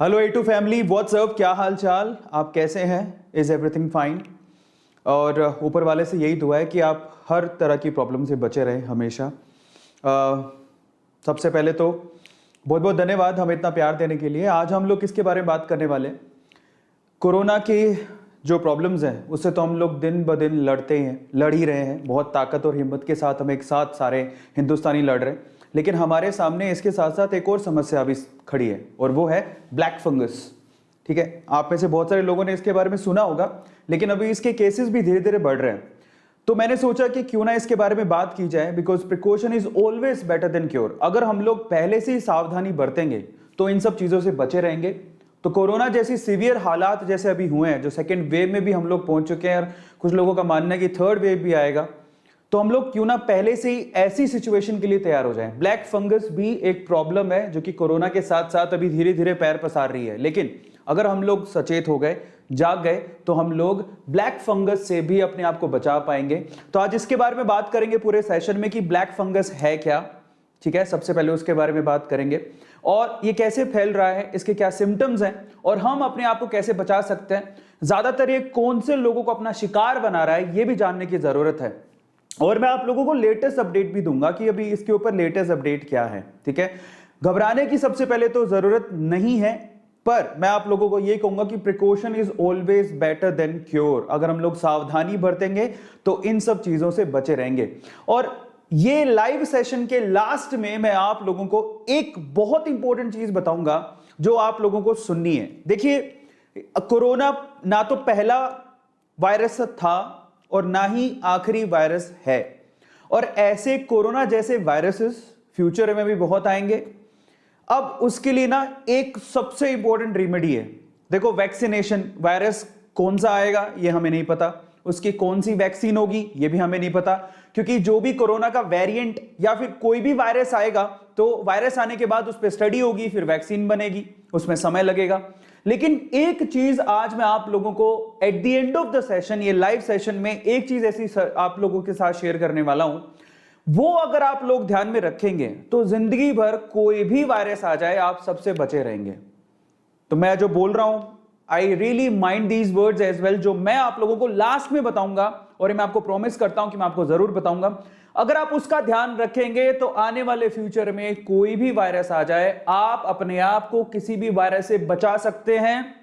Hello A2 family, WhatsApp, क्या हाल चाल, आप कैसे हैं? Is everything fine? और ऊपर वाले से यही दुआ है कि आप हर तरह की प्रॉब्लम से बचे रहें हमेशा। सबसे पहले तो बहुत बहुत धन्यवाद हमें इतना प्यार देने के लिए। आज हम लोग किसके बारे में बात करने वाले हैं? कोरोना की जो प्रॉब्लम्स हैं उससे तो हम लोग दिन ब दिन लड़ ही रहे हैं। बहुत ताकत और हिम्मत के साथ हम एक साथ सारे हिंदुस्तानी लड़ रहे हैं, लेकिन हमारे सामने इसके साथ साथ एक और समस्या भी खड़ी है और वो है ब्लैक फंगस। ठीक है, आप में से बहुत सारे लोगों ने इसके बारे में सुना होगा, लेकिन अभी इसके केसेस भी धीरे धीरे बढ़ रहे हैं। तो मैंने सोचा कि क्यों ना इसके बारे में बात की जाए, because precaution is always better than cure. अगर हम लोग पहले से ही सावधानी बरतेंगे तो इन सब चीजों से बचे रहेंगे। तो कोरोना जैसी सीवियर हालात जैसे अभी हुए हैं, जो सेकेंड वेव में भी हम लोग पहुंच चुके हैं और कुछ लोगों का मानना है कि थर्ड वेव भी आएगा, तो हम लोग क्यों ना पहले से ही ऐसी सिचुएशन के लिए तैयार हो जाएं। ब्लैक फंगस भी एक प्रॉब्लम है जो कि कोरोना के साथ साथ अभी धीरे धीरे पैर पसार रही है, लेकिन अगर हम लोग सचेत हो गए, जाग गए, तो हम लोग ब्लैक फंगस से भी अपने आप को बचा पाएंगे। तो आज इसके बारे में बात करेंगे पूरे सेशन में कि ब्लैक फंगस है क्या। ठीक है, सबसे पहले उसके बारे में बात करेंगे और ये कैसे फैल रहा है, इसके क्या सिम्टम्स हैं और हम अपने आप को कैसे बचा सकते हैं। ज्यादातर ये कौन से लोगों को अपना शिकार बना रहा है, ये भी जानने की जरूरत है। और मैं आप लोगों को लेटेस्ट अपडेट भी दूंगा कि अभी इसके ऊपर लेटेस्ट अपडेट क्या है। ठीक है, घबराने की सबसे पहले तो जरूरत नहीं है, पर मैं आप लोगों को यह कहूंगा कि precaution is always better than cure. अगर हम लोग सावधानी बरतेंगे तो इन सब चीजों से बचे रहेंगे। और ये लाइव सेशन के लास्ट में मैं आप लोगों को एक बहुत इंपॉर्टेंट चीज बताऊंगा जो आप लोगों को सुननी है। देखिए, कोरोना ना तो पहला वायरस था और ना ही आखिरी वायरस है, और ऐसे कोरोना जैसे वायरसेस फ्यूचर में भी बहुत आएंगे। अब उसके लिए ना एक सबसे इंपॉर्टेंट रेमेडी है। देखो, वैक्सीनेशन। वायरस कौन सा आएगा ये हमें नहीं पता, उसकी कौन सी वैक्सीन होगी ये भी हमें नहीं पता, क्योंकि जो भी कोरोना का वेरिएंट या फिर कोई भी वायरस आएगा तो वायरस आने के बाद उस पर स्टडी होगी, फिर वैक्सीन बनेगी, उसमें समय लगेगा। लेकिन एक चीज आज मैं आप लोगों को at the end of the session, ये लाइव सेशन में एक चीज ऐसी आप लोगों के साथ शेयर करने वाला हूं, वो अगर आप लोग ध्यान में रखेंगे तो जिंदगी भर कोई भी वायरस आ जाए आप सबसे बचे रहेंगे। तो मैं जो बोल रहा हूं, I really mind these words as well, जो मैं आप लोगों को लास्ट में बताऊंगा और मैं आपको प्रॉमिस करता हूं कि मैं आपको जरूर बताऊंगा। अगर आप उसका ध्यान रखेंगे तो आने वाले फ्यूचर में कोई भी वायरस आ जाए, आप अपने आप को किसी भी वायरस से बचा सकते हैं।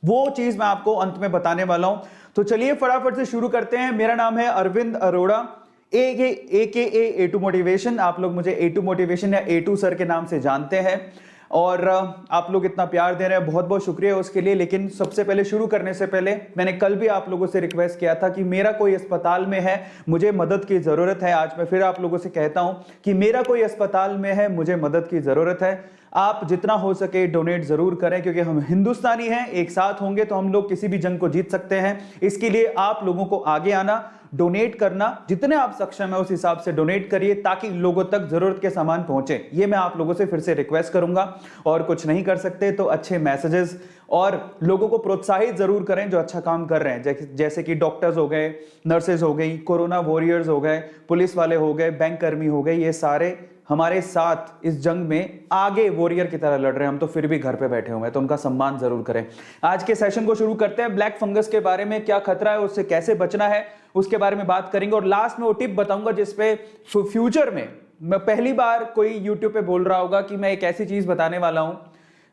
वो चीज मैं आपको अंत में बताने वाला हूं। तो चलिए फटाफट से शुरू करते हैं। मेरा नाम है अरविंद अरोड़ा, ए टू मोटिवेशन। आप लोग मुझे A2 मोटिवेशन या A2 सर के नाम से जानते हैं, और आप लोग इतना प्यार दे रहे हैं, बहुत बहुत शुक्रिया उसके लिए। लेकिन सबसे पहले शुरू करने से पहले मैंने कल भी आप लोगों से रिक्वेस्ट किया था कि मेरा कोई अस्पताल में है, मुझे मदद की जरूरत है। आज मैं फिर आप लोगों से कहता हूं कि मेरा कोई अस्पताल में है, मुझे मदद की जरूरत है। आप जितना हो सके डोनेट जरूर करें, क्योंकि हम हिंदुस्तानी हैं, एक साथ होंगे तो हम लोग किसी भी जंग को जीत सकते हैं। इसके लिए आप लोगों को आगे आना, डोनेट करना, जितने आप सक्षम है उस हिसाब से डोनेट करिए ताकि लोगों तक जरूरत के सामान पहुंचे। ये मैं आप लोगों से फिर से रिक्वेस्ट करूंगा। और कुछ नहीं कर सकते तो अच्छे मैसेजेस और लोगों को प्रोत्साहित जरूर करें जो अच्छा काम कर रहे हैं, जैसे कि डॉक्टर्स हो गए, नर्सेज हो गई, कोरोना वॉरियर्स हो गए, पुलिस वाले हो गए, बैंक कर्मी हो गए। ये सारे हमारे साथ इस जंग में आगे वॉरियर की तरह लड़ रहे हैं। हम तो फिर भी घर पे बैठे हुए हैं, तो उनका सम्मान जरूर करें। आज के सेशन को शुरू करते हैं। ब्लैक फंगस के बारे में, क्या खतरा है, उससे कैसे बचना है, उसके बारे में बात करेंगे। और लास्ट में वो टिप बताऊंगा जिसपे फ्यूचर में मैं पहली बार कोई यूट्यूब पे बोल रहा होगा कि मैं एक ऐसी चीज बताने वाला हूं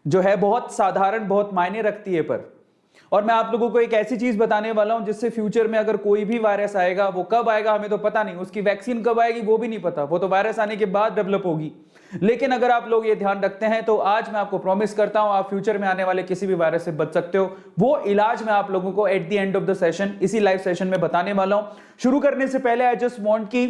जो है बहुत साधारण, बहुत मायने रखती है, पर और मैं आप लोगों को एक ऐसी चीज बताने वाला हूं जिससे फ्यूचर में अगर कोई भी वायरस आएगा, वो कब आएगा हमें तो पता नहीं, उसकी वैक्सीन कब आएगी वो भी नहीं पता, वो तो वायरस आने के बाद डेवलप होगी। लेकिन अगर आप लोग ये ध्यान रखते हैं तो आज मैं आपको प्रॉमिस करता हूं आप फ्यूचर में आने वाले किसी भी वायरस से बच सकते हो। वो इलाज मैं आप लोगों को at the end of the session, इसी लाइव सेशन में बताने वाला हूं। शुरू करने से पहले आई जस्ट वांट कि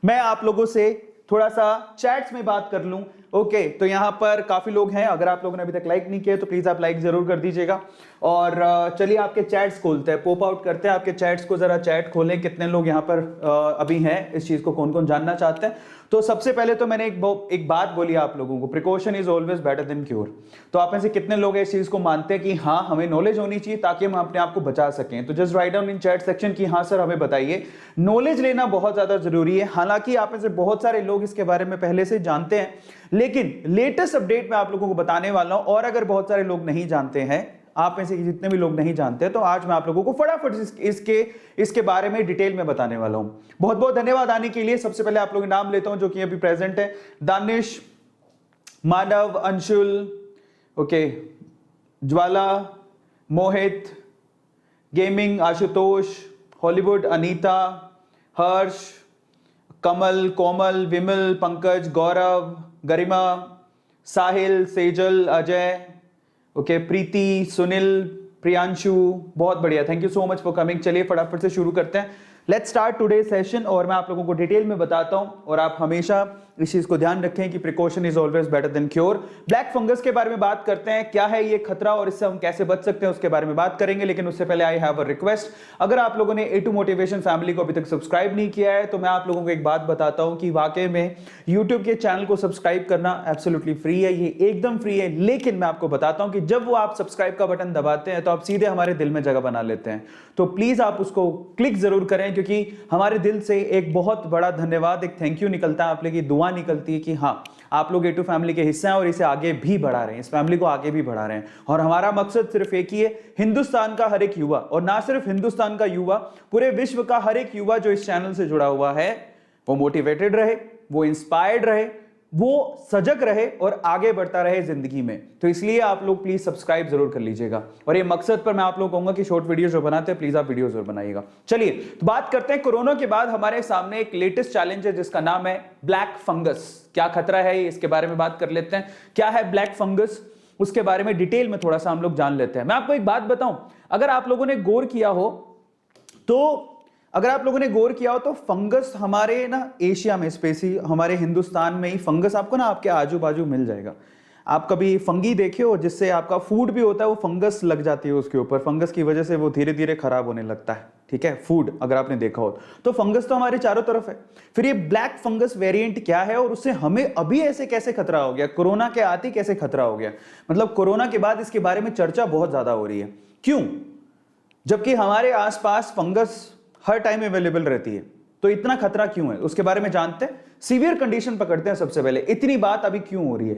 मैं आप लोगों से थोड़ा सा चैट्स में बात कर लूं। ओके, तो यहां पर काफी लोग हैं। अगर आप लोगों ने अभी तक लाइक नहीं किया तो प्लीज आप लाइक जरूर कर दीजिएगा। और चलिए आपके चैट्स खोलते हैं, पोप आउट करते हैं आपके चैट्स को, जरा चैट खोलें कितने लोग यहाँ पर अभी हैं, इस चीज को कौन कौन जानना चाहते हैं। तो सबसे पहले तो मैंने एक बात बोली आप लोगों को, precaution is always better than cure. तो आप में से कितने लोग इस चीज को मानते हैं कि हाँ हमें नॉलेज होनी चाहिए ताकि हम अपने आप को बचा सकें? तो just write down in chat section कि हाँ सर हमें बताइए। नॉलेज लेना बहुत ज्यादा जरूरी है, हालांकि आप में से बहुत सारे लोग इसके बारे में पहले से जानते हैं, लेकिन लेटेस्ट अपडेट मैं आप लोगों को बताने वाला हूं। और अगर बहुत सारे लोग नहीं जानते हैं, आप में से जितने भी लोग नहीं जानते, तो आज मैं आप लोगों को फटाफट इसके बारे में डिटेल में बताने वाला हूं। बहुत बहुत धन्यवाद आने के लिए। सबसे पहले आप लोगों के नाम लेता हूं जो कि अभी प्रेजेंट है। दानिश, मानव, अंशुल, ओके, ज्वाला, मोहित, गेमिंग, आशुतोष, हॉलीवुड, अनीता, हर्ष, कमल, कोमल, विमल, पंकज, गौरव, गरिमा, साहिल, सेजल, अजय, ओके, प्रीति, सुनील, प्रियांशु, बहुत बढ़िया, thank you so much for coming. चलिए फटाफट से शुरू करते हैं। Let's start today session. और मैं आप लोगों को डिटेल में बताता हूं, और आप हमेशा इस चीज को ध्यान रखें कि precaution is always better than cure. Black fungus के बारे में बात करते हैं, क्या है ये खतरा और इससे हम कैसे बच सकते हैं उसके बारे में बात करेंगे। लेकिन उससे पहले आई हैव अ रिक्वेस्ट, अगर आप लोगों ने A2 मोटिवेशन फैमिली को अभी तक सब्सक्राइब नहीं किया है तो मैं आप लोगों को एक बात बताता हूं कि वाकई में यूट्यूब के चैनल को सब्सक्राइब करना एब्सोल्युटली फ्री है, ये एकदम फ्री है। लेकिन मैं आपको बताता हूं कि जब वो आप सब्सक्राइब का बटन दबाते हैं तो आप सीधे हमारे दिल में जगह बना लेते हैं। तो प्लीज आप उसको क्लिक जरूर करें, क्योंकि हमारे दिल से एक बहुत बड़ा धन्यवाद, एक थैंक यू निकलता है, आप लोगों की दुआ निकलती है कि हाँ आप लोग A2 फैमिली के हिस्से हैं और इसे आगे भी बढ़ा रहे हैं, इस फैमिली को आगे भी बढ़ा रहे हैं। और हमारा मकसद सिर्फ एक ही है, हिंदुस्तान का हर एक युवा, और ना सिर्फ हिंदुस्तान का युवा, पूरे विश्व का हर एक युवा जो इस चैनल से जुड़ा हुआ है वो मोटिवेटेड रहे, वो इंस्पायर्ड रहे, वो सजग रहे और आगे बढ़ता रहे जिंदगी में। तो इसलिए आप लोग प्लीज सब्सक्राइब जरूर कर लीजिएगा। और ये मकसद पर मैं आप लोग कहूंगा कि शॉर्ट वीडियो जो बनाते हैं प्लीज आप वीडियो जरूर बनाइएगा। चलिए तो बात करते हैं, कोरोना के बाद हमारे सामने एक लेटेस्ट चैलेंज है जिसका नाम है ब्लैक फंगस। क्या खतरा है इसके बारे में बात कर लेते हैं। क्या है ब्लैक फंगस, उसके बारे में डिटेल में थोड़ा सा हम लोग जान लेते हैं। मैं आपको एक बात बताऊं, अगर आप लोगों ने गौर किया हो तो फंगस हमारे ना एशिया में, स्पेशली हमारे हिंदुस्तान में ही फंगस आपको ना आपके आजू बाजू मिल जाएगा। आप कभी फंगी देखे हो जिससे आपका फूड भी होता है, वो फंगस लग जाती है उसके ऊपर, फंगस की वजह से वो धीरे धीरे खराब होने लगता है। ठीक है, फूड अगर आपने देखा हो तो फंगस तो हमारे चारों तरफ है। फिर ये ब्लैक फंगस वेरिएंट क्या है और उससे हमें अभी ऐसे कैसे खतरा हो गया, कोरोना के आते कैसे खतरा हो गया, मतलब कोरोना के बाद इसके बारे में चर्चा बहुत ज्यादा हो रही है। क्यों? जबकि हमारे आसपास फंगस हर टाइम अवेलेबल रहती है, तो इतना खतरा क्यों है उसके बारे में जानते हैं। सीवियर कंडीशन पकड़ते हैं सबसे पहले। इतनी बात अभी क्यों हो रही है?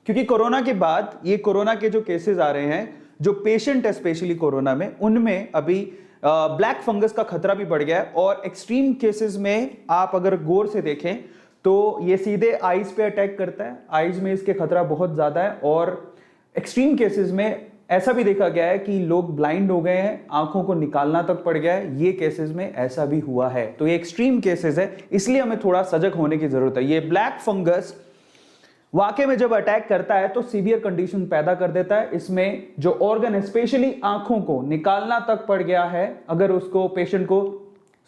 क्योंकि कोरोना के बाद ये कोरोना के जो केसेस आ रहे हैं, जो पेशेंट है स्पेशली कोरोना में, उनमें अभी ब्लैक फंगस का खतरा भी बढ़ गया है। और एक्सट्रीम केसेस में आप अगर गौर से देखें तो ये सीधे आईज पे अटैक करता है, आईज में इसके खतरा बहुत ज्यादा है। और एक्सट्रीम केसेस में ऐसा भी देखा गया है कि लोग ब्लाइंड हो गए हैं, आंखों को निकालना तक पड़ गया है, ये केसेस में ऐसा भी हुआ है। तो ये एक्सट्रीम केसेस है, इसलिए हमें थोड़ा सजग होने की जरूरत है। ये ब्लैक फंगस वाकई में जब अटैक करता है तो सीवियर कंडीशन पैदा कर देता है। इसमें जो ऑर्गन है, स्पेशली आंखों को निकालना तक पड़ गया है, अगर उसको पेशेंट को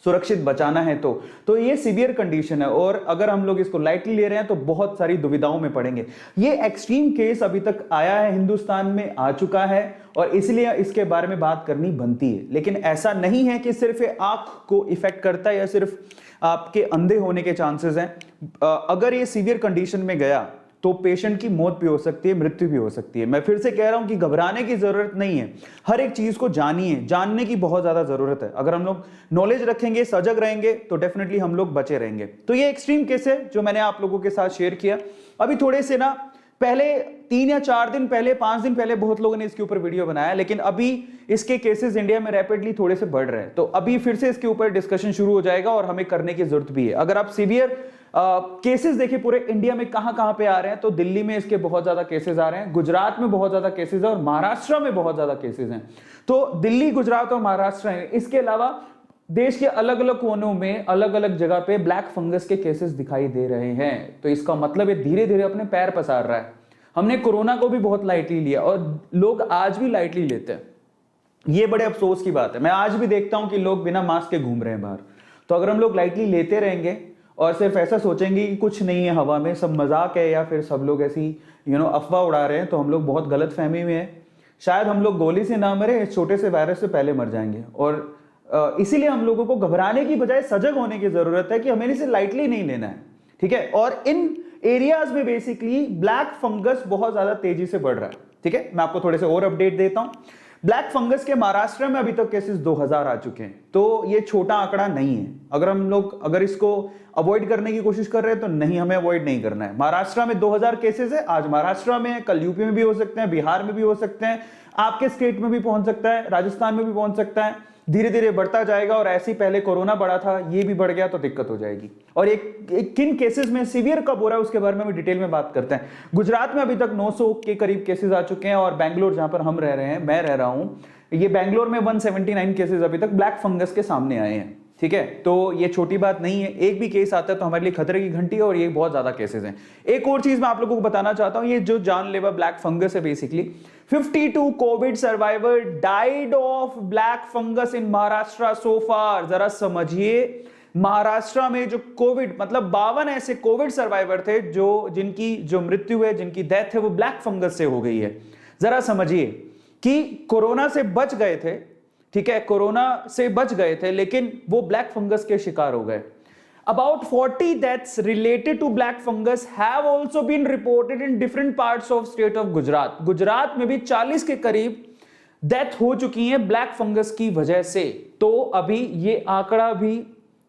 सुरक्षित बचाना है तो ये सीवियर कंडीशन है। और अगर हम लोग इसको लाइटली ले रहे हैं तो बहुत सारी दुविधाओं में पड़ेंगे। ये एक्सट्रीम केस अभी तक आया है, हिंदुस्तान में आ चुका है, और इसलिए इसके बारे में बात करनी बनती है। लेकिन ऐसा नहीं है कि सिर्फ आंख को इफेक्ट करता है या सिर्फ आपके अंधे होने के चांसेस हैं। अगर ये सीवियर कंडीशन में गया तो पेशेंट की मौत भी हो सकती है, मृत्यु भी हो सकती है। मैं फिर से कह रहा हूं कि घबराने की जरूरत नहीं है, हर एक चीज को जानिए, जानने की बहुत ज्यादा जरूरत है। अगर हम लोग नॉलेज रखेंगे, सजग रहेंगे, तो डेफिनेटली हम लोग बचे रहेंगे। तो ये एक्सट्रीम केस है जो मैंने आप लोगों के साथ शेयर किया। अभी थोड़े से ना पहले 3 या 4 दिन पहले, 5 दिन पहले बहुत लोगों ने इसके ऊपर वीडियो बनाया, लेकिन अभी इसके केसेस इंडिया में रैपिडली थोड़े से बढ़ रहे हैं। तो अभी फिर से इसके ऊपर डिस्कशन शुरू हो जाएगा और हमें करने की जरूरत भी है। अगर आप सीवियर केसेस देखिए पूरे इंडिया में कहां पे आ रहे हैं, तो दिल्ली में इसके बहुत ज्यादा केसेस आ रहे हैं, गुजरात में बहुत ज्यादा केसेस है, और महाराष्ट्र में बहुत ज्यादा केसेस हैं। तो दिल्ली, गुजरात और महाराष्ट्र है। इसके अलावा देश के अलग अलग कोनों में, अलग अलग जगह पे ब्लैक फंगस के केसेस दिखाई दे रहे हैं। तो इसका मतलब ये धीरे धीरे अपने पैर पसार रहा है। हमने कोरोना को भी बहुत लाइटली लिया और लोग आज भी लाइटली लेते हैं। ये बड़े अफसोस की बात है। मैं आज भी देखता हूं कि लोग बिना मास्क के घूम रहे हैं बाहर। तो अगर हम लोग लाइटली लेते रहेंगे और सिर्फ ऐसा सोचेंगे कि कुछ नहीं है, हवा में सब मजाक है, या फिर सब लोग ऐसी अफवाह उड़ा रहे हैं, तो हम लोग बहुत गलत फहमी में है। शायद हम लोग गोली से ना मरे, इस छोटे से वायरस से पहले मर जाएंगे। और इसीलिए हम लोगों को घबराने की बजाय सजग होने की जरूरत है कि हमें इसे लाइटली नहीं लेना है, ठीक है। और इन एरियाज में बेसिकली ब्लैक फंगस बहुत ज्यादा तेजी से बढ़ रहा है, ठीक है। मैं आपको थोड़े से और अपडेट देता हूं। ब्लैक फंगस के महाराष्ट्र में अभी तक केसेस 2000 आ चुके हैं, तो ये छोटा आंकड़ा नहीं है। अगर इसको अवॉइड करने की कोशिश कर रहे हैं तो नहीं, हमें अवॉइड नहीं करना है। महाराष्ट्र में 2000 केसेस है, आज महाराष्ट्र में, कल यूपी में भी हो सकते हैं, बिहार में भी हो सकते हैं, आपके स्टेट में भी पहुंच सकता है, राजस्थान में भी पहुंच सकता है। धीरे धीरे बढ़ता जाएगा और ऐसे ही पहले कोरोना बढ़ा था, ये भी बढ़ गया तो दिक्कत हो जाएगी। और एक किन केसेस में सीवियर कब हो रहा है उसके बारे में भी डिटेल में बात करते हैं। गुजरात में अभी तक 900 के करीब केसेस आ चुके हैं और बैंगलोर जहां पर हम रह रहे हैं, मैं रह रहा हूं, ये बैंगलोर में 179 केसेस अभी तक ब्लैक फंगस के सामने आए हैं, ठीक है। तो ये छोटी बात नहीं है, एक भी केस आता है तो हमारे लिए खतरे की घंटी है और ये बहुत ज्यादा केसेस हैं। एक और चीज मैं आप लोगों को बताना चाहता हूं, ये जो जानलेवा ब्लैक फंगस है, basically 52 covid survivor died of black fungus in Maharashtra so far. जरा समझिए, महाराष्ट्र में जो कोविड, मतलब 52 ऐसे कोविड सर्वाइवर थे जिनकी जो मृत्यु है, जिनकी डेथ है, वो ब्लैक फंगस से हो गई है। जरा समझिए कि कोरोना से बच गए थे, ठीक है, कोरोना से बच गए थे, लेकिन वो ब्लैक फंगस के शिकार हो गए। About 40 deaths related to black fungus have also been reported in different parts of state of Gujarat. Gujarat में भी 40 के करीब डेथ हो चुकी है ब्लैक फंगस की वजह से। तो अभी ये आंकड़ा भी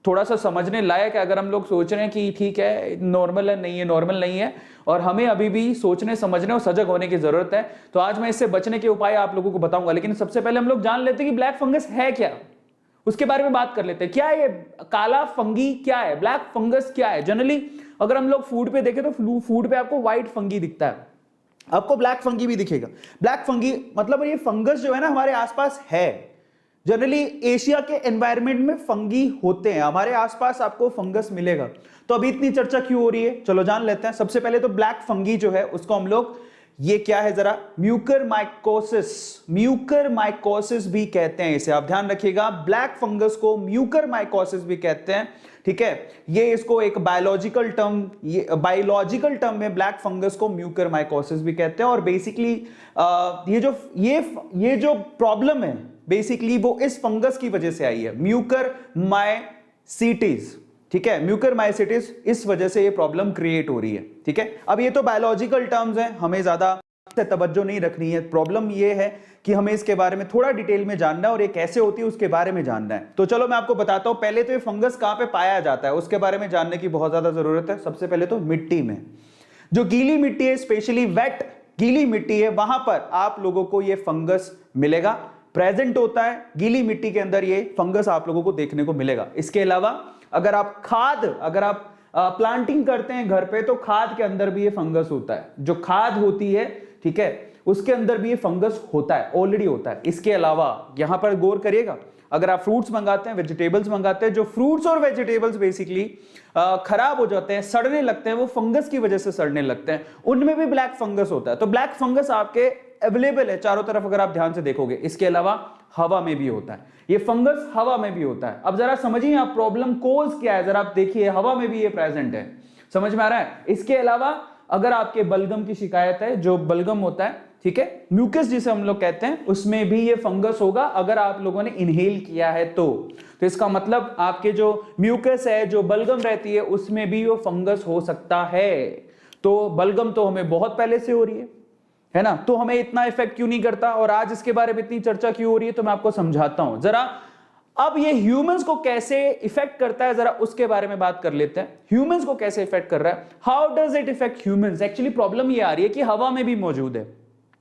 थोड़ा सा समझने लायक है। अगर हम लोग सोच रहे हैं कि ठीक है नॉर्मल है, नहीं है, नॉर्मल नहीं है, और हमें अभी भी सोचने समझने और सजग होने की जरूरत है, तो आज मैं इससे बचने के उपाय आप लोगों को बताऊंगा। लेकिन सबसे पहले हम लोग जान लेते हैं कि ब्लैक फंगस है क्या, उसके बारे में बात कर लेते हैं। क्या है ये काला फंगी, क्या है ब्लैक फंगस, क्या है? जनरली अगर हम लोग फूड पे देखें तो फूड पे आपको व्हाइट फंगी दिखता है, आपको ब्लैक फंगी भी दिखेगा। ब्लैक फंगी मतलब ये फंगस जो है ना हमारे आसपास है। जनरली एशिया के एनवायरनमेंट में फंगी होते हैं, हमारे आसपास आपको फंगस मिलेगा। तो अभी इतनी चर्चा क्यों हो रही है, चलो जान लेते हैं। सबसे पहले तो ब्लैक फंगी जो है उसको हम लोग, ये क्या है जरा, म्यूकरमाइकोसिस, म्यूकरमाइकोसिस भी कहते हैं इसे, आप ध्यान रखिएगा। ब्लैक फंगस को म्यूकरमाइकोसिस भी कहते हैं, ठीक है। ये इसको एक बायोलॉजिकल टर्म में ब्लैक फंगस को म्यूकरमाइकोसिस भी कहते हैं। और बेसिकली ये जो प्रॉब्लम है बेसिकली वो इस फंगस की वजह से आई है, म्यूकरमाइसीटिस, ठीक है। म्यूकरमाइसीटिस, इस वजह से ये प्रॉब्लम क्रिएट हो रही है, ठीक है। अब ये तो बायोलॉजिकल टर्म्स हैं, हमें ज्यादा से तवज्जो नहीं रखनी है। प्रॉब्लम ये है कि हमें इसके बारे में थोड़ा डिटेल में जानना है और ये कैसे होती है उसके बारे में जानना है। तो चलो मैं आपको बताता हूं। पहले तो ये फंगस कहां पे पाया जाता है उसके बारे में जानने की बहुत ज्यादा जरूरत है। सबसे पहले तो मिट्टी में, जो गीली मिट्टी है, स्पेशली वेट गीली मिट्टी है, वहां पर आप लोगों को ये फंगस मिलेगा, प्रेजेंट होता है। गीली मिट्टी के अंदर ये फंगस आप लोगों को देखने को मिलेगा। इसके अलावा अगर आप प्लांटिंग करते हैं घर पे, तो खाद के अंदर भी ये फंगस होता है। जो खाद होती है, ठीक है, उसके अंदर भी ये फंगस होता है, ऑलरेडी होता है। इसके अलावा यहां पर गौर करिएगा, अगर आप फ्रूट्स मंगाते हैं, वेजिटेबल्स मंगाते हैं, जो फ्रूट्स और वेजिटेबल्स बेसिकली खराब हो जाते हैं, सड़ने लगते हैं, वो फंगस की वजह से सड़ने लगते हैं, उनमें भी ब्लैक फंगस होता है। तो ब्लैक फंगस आपके अवेलेबल है चारों तरफ, अगर आप ध्यान से देखोगे। इसके अलावा हवा में भी होता है, ये फंगस हवा में भी होता है। अब जरा समझिए आप प्रॉब्लम कोज क्या है, जरा आप देखिए, हवा में भी ये प्रेजेंट है, समझ में आ रहा है। इसके अलावा अगर आपके बलगम की शिकायत है, जो बलगम होता है, ठीक है, म्यूकस जिसे हम लोग कहते हैं, उसमें भी ये फंगस होगा अगर आप लोगों ने इनहेल किया है तो इसका मतलब आपके जो म्यूकस है, जो बलगम रहती है, उसमें भी वो फंगस हो सकता है। तो बलगम तो हमें बहुत पहले से हो रही है ना, तो हमें इतना इफेक्ट क्यों नहीं करता, और आज इसके बारे में इतनी चर्चा क्यों हो रही है, तो मैं आपको समझाता हूं जरा। अब ये ह्यूमंस को कैसे इफेक्ट करता है, जरा उसके बारे में बात कर लेते हैं। ह्यूमंस को कैसे इफेक्ट कर रहा है, how does it effect humans. Actually problem ये आ रही है कि हवा में भी मौजूद है,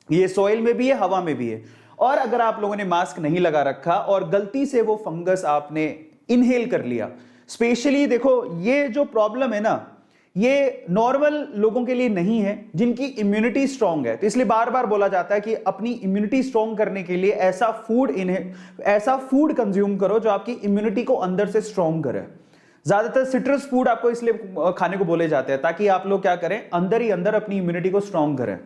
ये सॉइल में भी है, हवा में भी है। और अगर आप लोगों ने मास्क नहीं लगा रखा और गलती से वो फंगस आपने इनहेल कर लिया, स्पेशली देखो ये जो प्रॉब्लम है ना, ये नॉर्मल लोगों के लिए नहीं है जिनकी इम्यूनिटी स्ट्रांग है। तो इसलिए बार बार बोला जाता है कि अपनी इम्यूनिटी स्ट्रांग करने के लिए ऐसा फूड कंज्यूम करो जो आपकी इम्यूनिटी को अंदर से स्ट्रांग करे। ज्यादातर सिट्रस फूड आपको इसलिए खाने को बोले जाते हैं ताकि आप लोग क्या करें, अंदर ही अंदर अपनी इम्यूनिटी को स्ट्रांग करें,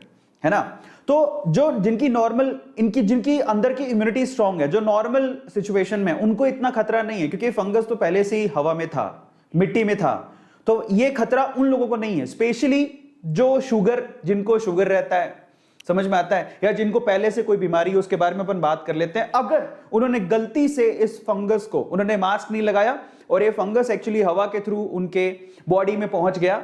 है ना। तो जो जिनकी अंदर की इम्यूनिटी स्ट्रांग है, जो नॉर्मल सिचुएशन में, उनको इतना खतरा नहीं है, क्योंकि फंगस तो पहले से ही हवा में था, मिट्टी में था। तो ये खतरा उन लोगों को नहीं है, स्पेशली जिनको शुगर रहता है, समझ में आता है? या जिनको पहले से कोई बीमारी है उसके बारे में अपन बात कर लेते हैं। अगर उन्होंने गलती से इस फंगस को, उन्होंने मास्क नहीं लगाया और ये फंगस एक्चुअली हवा के थ्रू उनके बॉडी में पहुंच गया,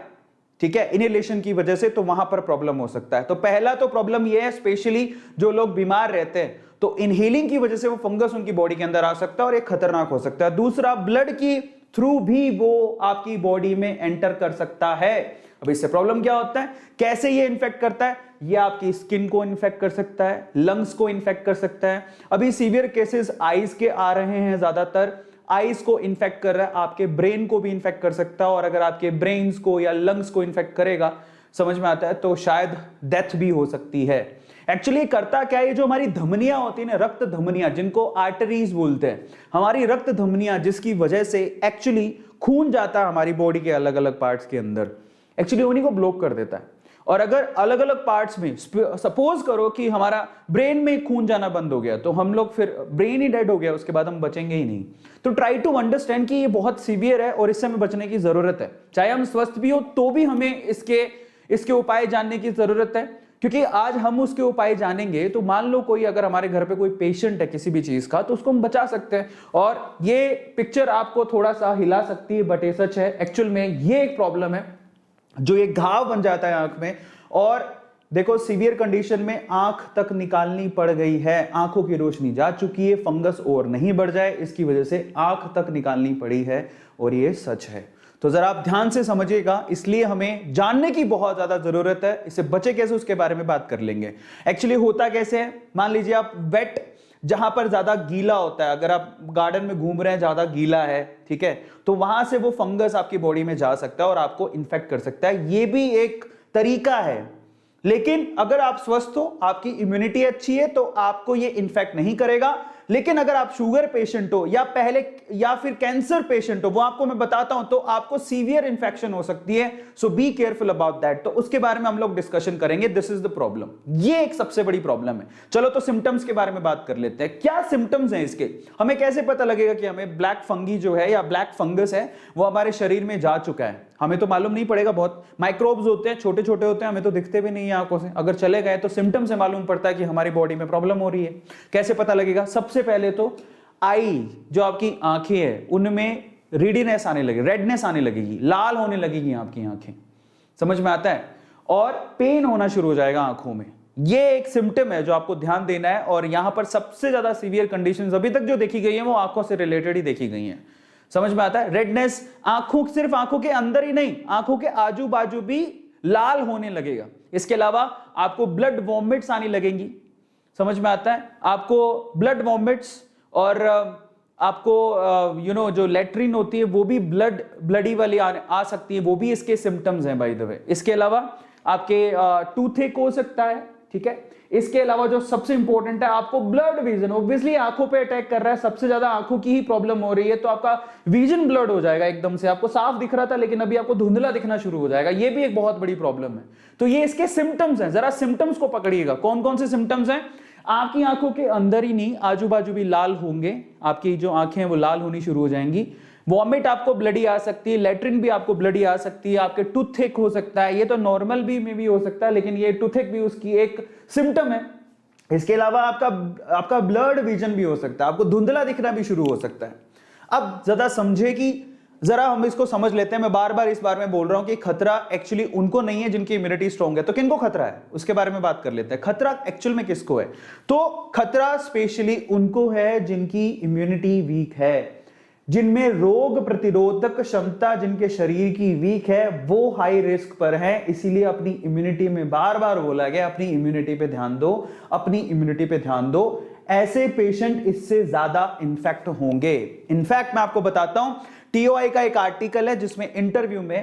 ठीक है, इनहेलेशन की वजह से, तो वहां पर प्रॉब्लम हो सकता है। तो पहला तो प्रॉब्लम ये है, स्पेशली जो लोग बीमार रहते हैं तो इनहेलिंग की वजह से वो फंगस उनकी बॉडी के अंदर आ सकता है और ये खतरनाक हो सकता है। दूसरा, ब्लड की थ्रू भी वो आपकी बॉडी में एंटर कर सकता है। अब इससे प्रॉब्लम क्या होता है, कैसे ये इन्फेक्ट करता है? ये आपकी स्किन को इन्फेक्ट कर सकता है, लंग्स को इन्फेक्ट कर सकता है। अभी सीवियर केसेस आईज के आ रहे हैं, ज्यादातर आईज को इन्फेक्ट कर रहा है, आपके ब्रेन को भी इन्फेक्ट कर सकता है, और अगर आपके ब्रेन्स को या लंग्स को इन्फेक्ट करेगा, समझ में आता है, तो शायद डेथ भी हो सकती है। एक्चुअली करता क्या है, जो हमारी धमनियां होती है ना, रक्त धमनियां, जिनको आर्टरीज बोलते हैं, हमारी रक्त धमनियां, जिसकी वजह से एक्चुअली खून जाता है हमारी बॉडी के अलग अलग पार्ट्स के अंदर, एक्चुअली उन्हीं को ब्लॉक कर देता है। और अगर अलग अलग पार्ट्स में, सपोज करो कि हमारा ब्रेन में खून जाना बंद हो गया, तो हम लोग फिर ब्रेन ही डेड हो गया, उसके बाद हम बचेंगे ही नहीं। तो ट्राई टू अंडरस्टैंड कि ये बहुत सीवियर है और इससे हमें बचने की जरूरत है। चाहे हम स्वस्थ भी हो तो भी हमें इसके उपाय जानने की जरूरत है, क्योंकि आज हम उसके उपाय जानेंगे तो मान लो कोई, अगर हमारे घर पे कोई पेशेंट है किसी भी चीज का, तो उसको हम बचा सकते हैं। और ये पिक्चर आपको थोड़ा सा हिला सकती है, बट ये सच है। एक्चुअल में ये एक प्रॉब्लम है, जो ये घाव बन जाता है आंख में, और देखो सीवियर कंडीशन में आंख तक निकालनी पड़ गई है, आंखों की रोशनी जा चुकी है, फंगस और नहीं बढ़ जाए इसकी वजह से आंख तक निकालनी पड़ी है, और ये सच है। तो जरा आप ध्यान से समझिएगा, इसलिए हमें जानने की बहुत ज्यादा जरूरत है। इससे बचे कैसे उसके बारे में बात कर लेंगे। एक्चुअली होता कैसे है, मान लीजिए आप वेट, जहां पर ज्यादा गीला होता है, अगर आप गार्डन में घूम रहे हैं, ज्यादा गीला है, ठीक है, तो वहां से वो फंगस आपकी बॉडी में जा सकता है और आपको इन्फेक्ट कर सकता है। ये भी एक तरीका है, लेकिन अगर आप स्वस्थ हो, आपकी इम्यूनिटी अच्छी है, तो आपको ये इन्फेक्ट नहीं करेगा। लेकिन अगर आप शुगर पेशेंट हो या फिर कैंसर पेशेंट हो, वो आपको मैं बताता हूं, तो आपको सीवियर इंफेक्शन हो सकती है। सो बी केयरफुल अबाउट दैट। तो उसके बारे में हम लोग डिस्कशन करेंगे। दिस इज द प्रॉब्लम, ये एक सबसे बड़ी प्रॉब्लम है। चलो तो सिम्टम्स के बारे में बात कर लेते हैं। क्या सिम्टम्स हैं इसके, हमें कैसे पता लगेगा कि हमें ब्लैक फंगी जो है या ब्लैक फंगस है वो हमारे शरीर में जा चुका है? हमें तो मालूम नहीं पड़ेगा, बहुत माइक्रोब्स होते हैं, छोटे छोटे होते हैं, हमें तो दिखते भी नहीं है आंखों से। अगर चले गए तो सिम्टम से मालूम पड़ता है कि हमारी बॉडी में प्रॉब्लम हो रही है। कैसे पता लगेगा? सबसे पहले तो आई, जो आपकी आंखें हैं, उनमें रीडीनेस आने लगेगी, रेडनेस आने लगेगी, लाल होने लगेगी आपकी आंखें, समझ में आता है, और पेन होना शुरू हो जाएगा आंखों में। ये एक सिम्टम है जो आपको ध्यान देना है। और यहां पर सबसे ज्यादा सीवियर कंडीशंस अभी तक जो देखी गई है वो आंखों से रिलेटेड ही देखी गई हैं, समझ में आता है। रेडनेस आंखों, सिर्फ आंखों के अंदर ही नहीं, आंखों के आजू बाजू भी लाल होने लगेगा। इसके अलावा आपको ब्लड वॉमिट्स आने लगेंगी, समझ में आता है, आपको ब्लड वॉमिट्स, और आपको जो लेट्रिन होती है वो भी ब्लडी वाली आ सकती है, वो भी इसके सिम्टम्स हैं बाय द वे। इसके अलावा आपके टूथेक हो सकता है, ठीक है। इसके अलावा जो सबसे इंपॉर्टेंट है, आपको ब्लड विजन, ऑब्वियसली आंखों पे अटैक कर रहा है, सबसे ज्यादा आंखों की ही प्रॉब्लम हो रही है, तो आपका विजन ब्लड हो जाएगा एकदम से। आपको साफ दिख रहा था लेकिन अभी आपको धुंधला दिखना शुरू हो जाएगा, ये भी एक बहुत बड़ी प्रॉब्लम है। तो ये इसके सिम्टम्स हैं, जरा सिम्टम्स को पकड़िएगा। कौन कौन से सिम्टम्स हैं? आपकी आंखों के अंदर ही नहीं, आजू बाजू भी लाल होंगे, आपकी जो आंखें हैं वो लाल होनी शुरू हो जाएंगी। वॉमिट आपको ब्लडी आ सकती है, लेट्रिन भी आपको ब्लडी आ सकती है, आपके टूथेक हो सकता है, ये तो नॉर्मल भी में भी हो सकता है, लेकिन ये टूथेक भी उसकी एक सिम्टम है। इसके अलावा आपका ब्लड विजन भी हो सकता है, आपको धुंधला दिखना भी शुरू हो सकता है। अब ज्यादा समझे कि जरा हम इसको समझ लेते हैं। मैं बार बार इस बारे में बोल रहा हूं कि खतरा एक्चुअली उनको नहीं है जिनकी इम्यूनिटी स्ट्रांग है। तो किनको खतरा है उसके बारे में बात कर लेते हैं। खतरा एक्चुअल में किसको है? तो खतरा स्पेशली उनको है जिनकी इम्यूनिटी वीक है, जिनमें रोग प्रतिरोधक क्षमता जिनके शरीर की वीक है, वो हाई रिस्क पर है। इसीलिए अपनी इम्यूनिटी में बार बार बोला गया, अपनी इम्यूनिटी पे ध्यान दो, अपनी इम्यूनिटी पे ध्यान दो। ऐसे पेशेंट इससे ज्यादा इन्फेक्ट होंगे। इनफैक्ट मैं आपको बताता हूं, टीओआई का एक आर्टिकल है जिसमें इंटरव्यू में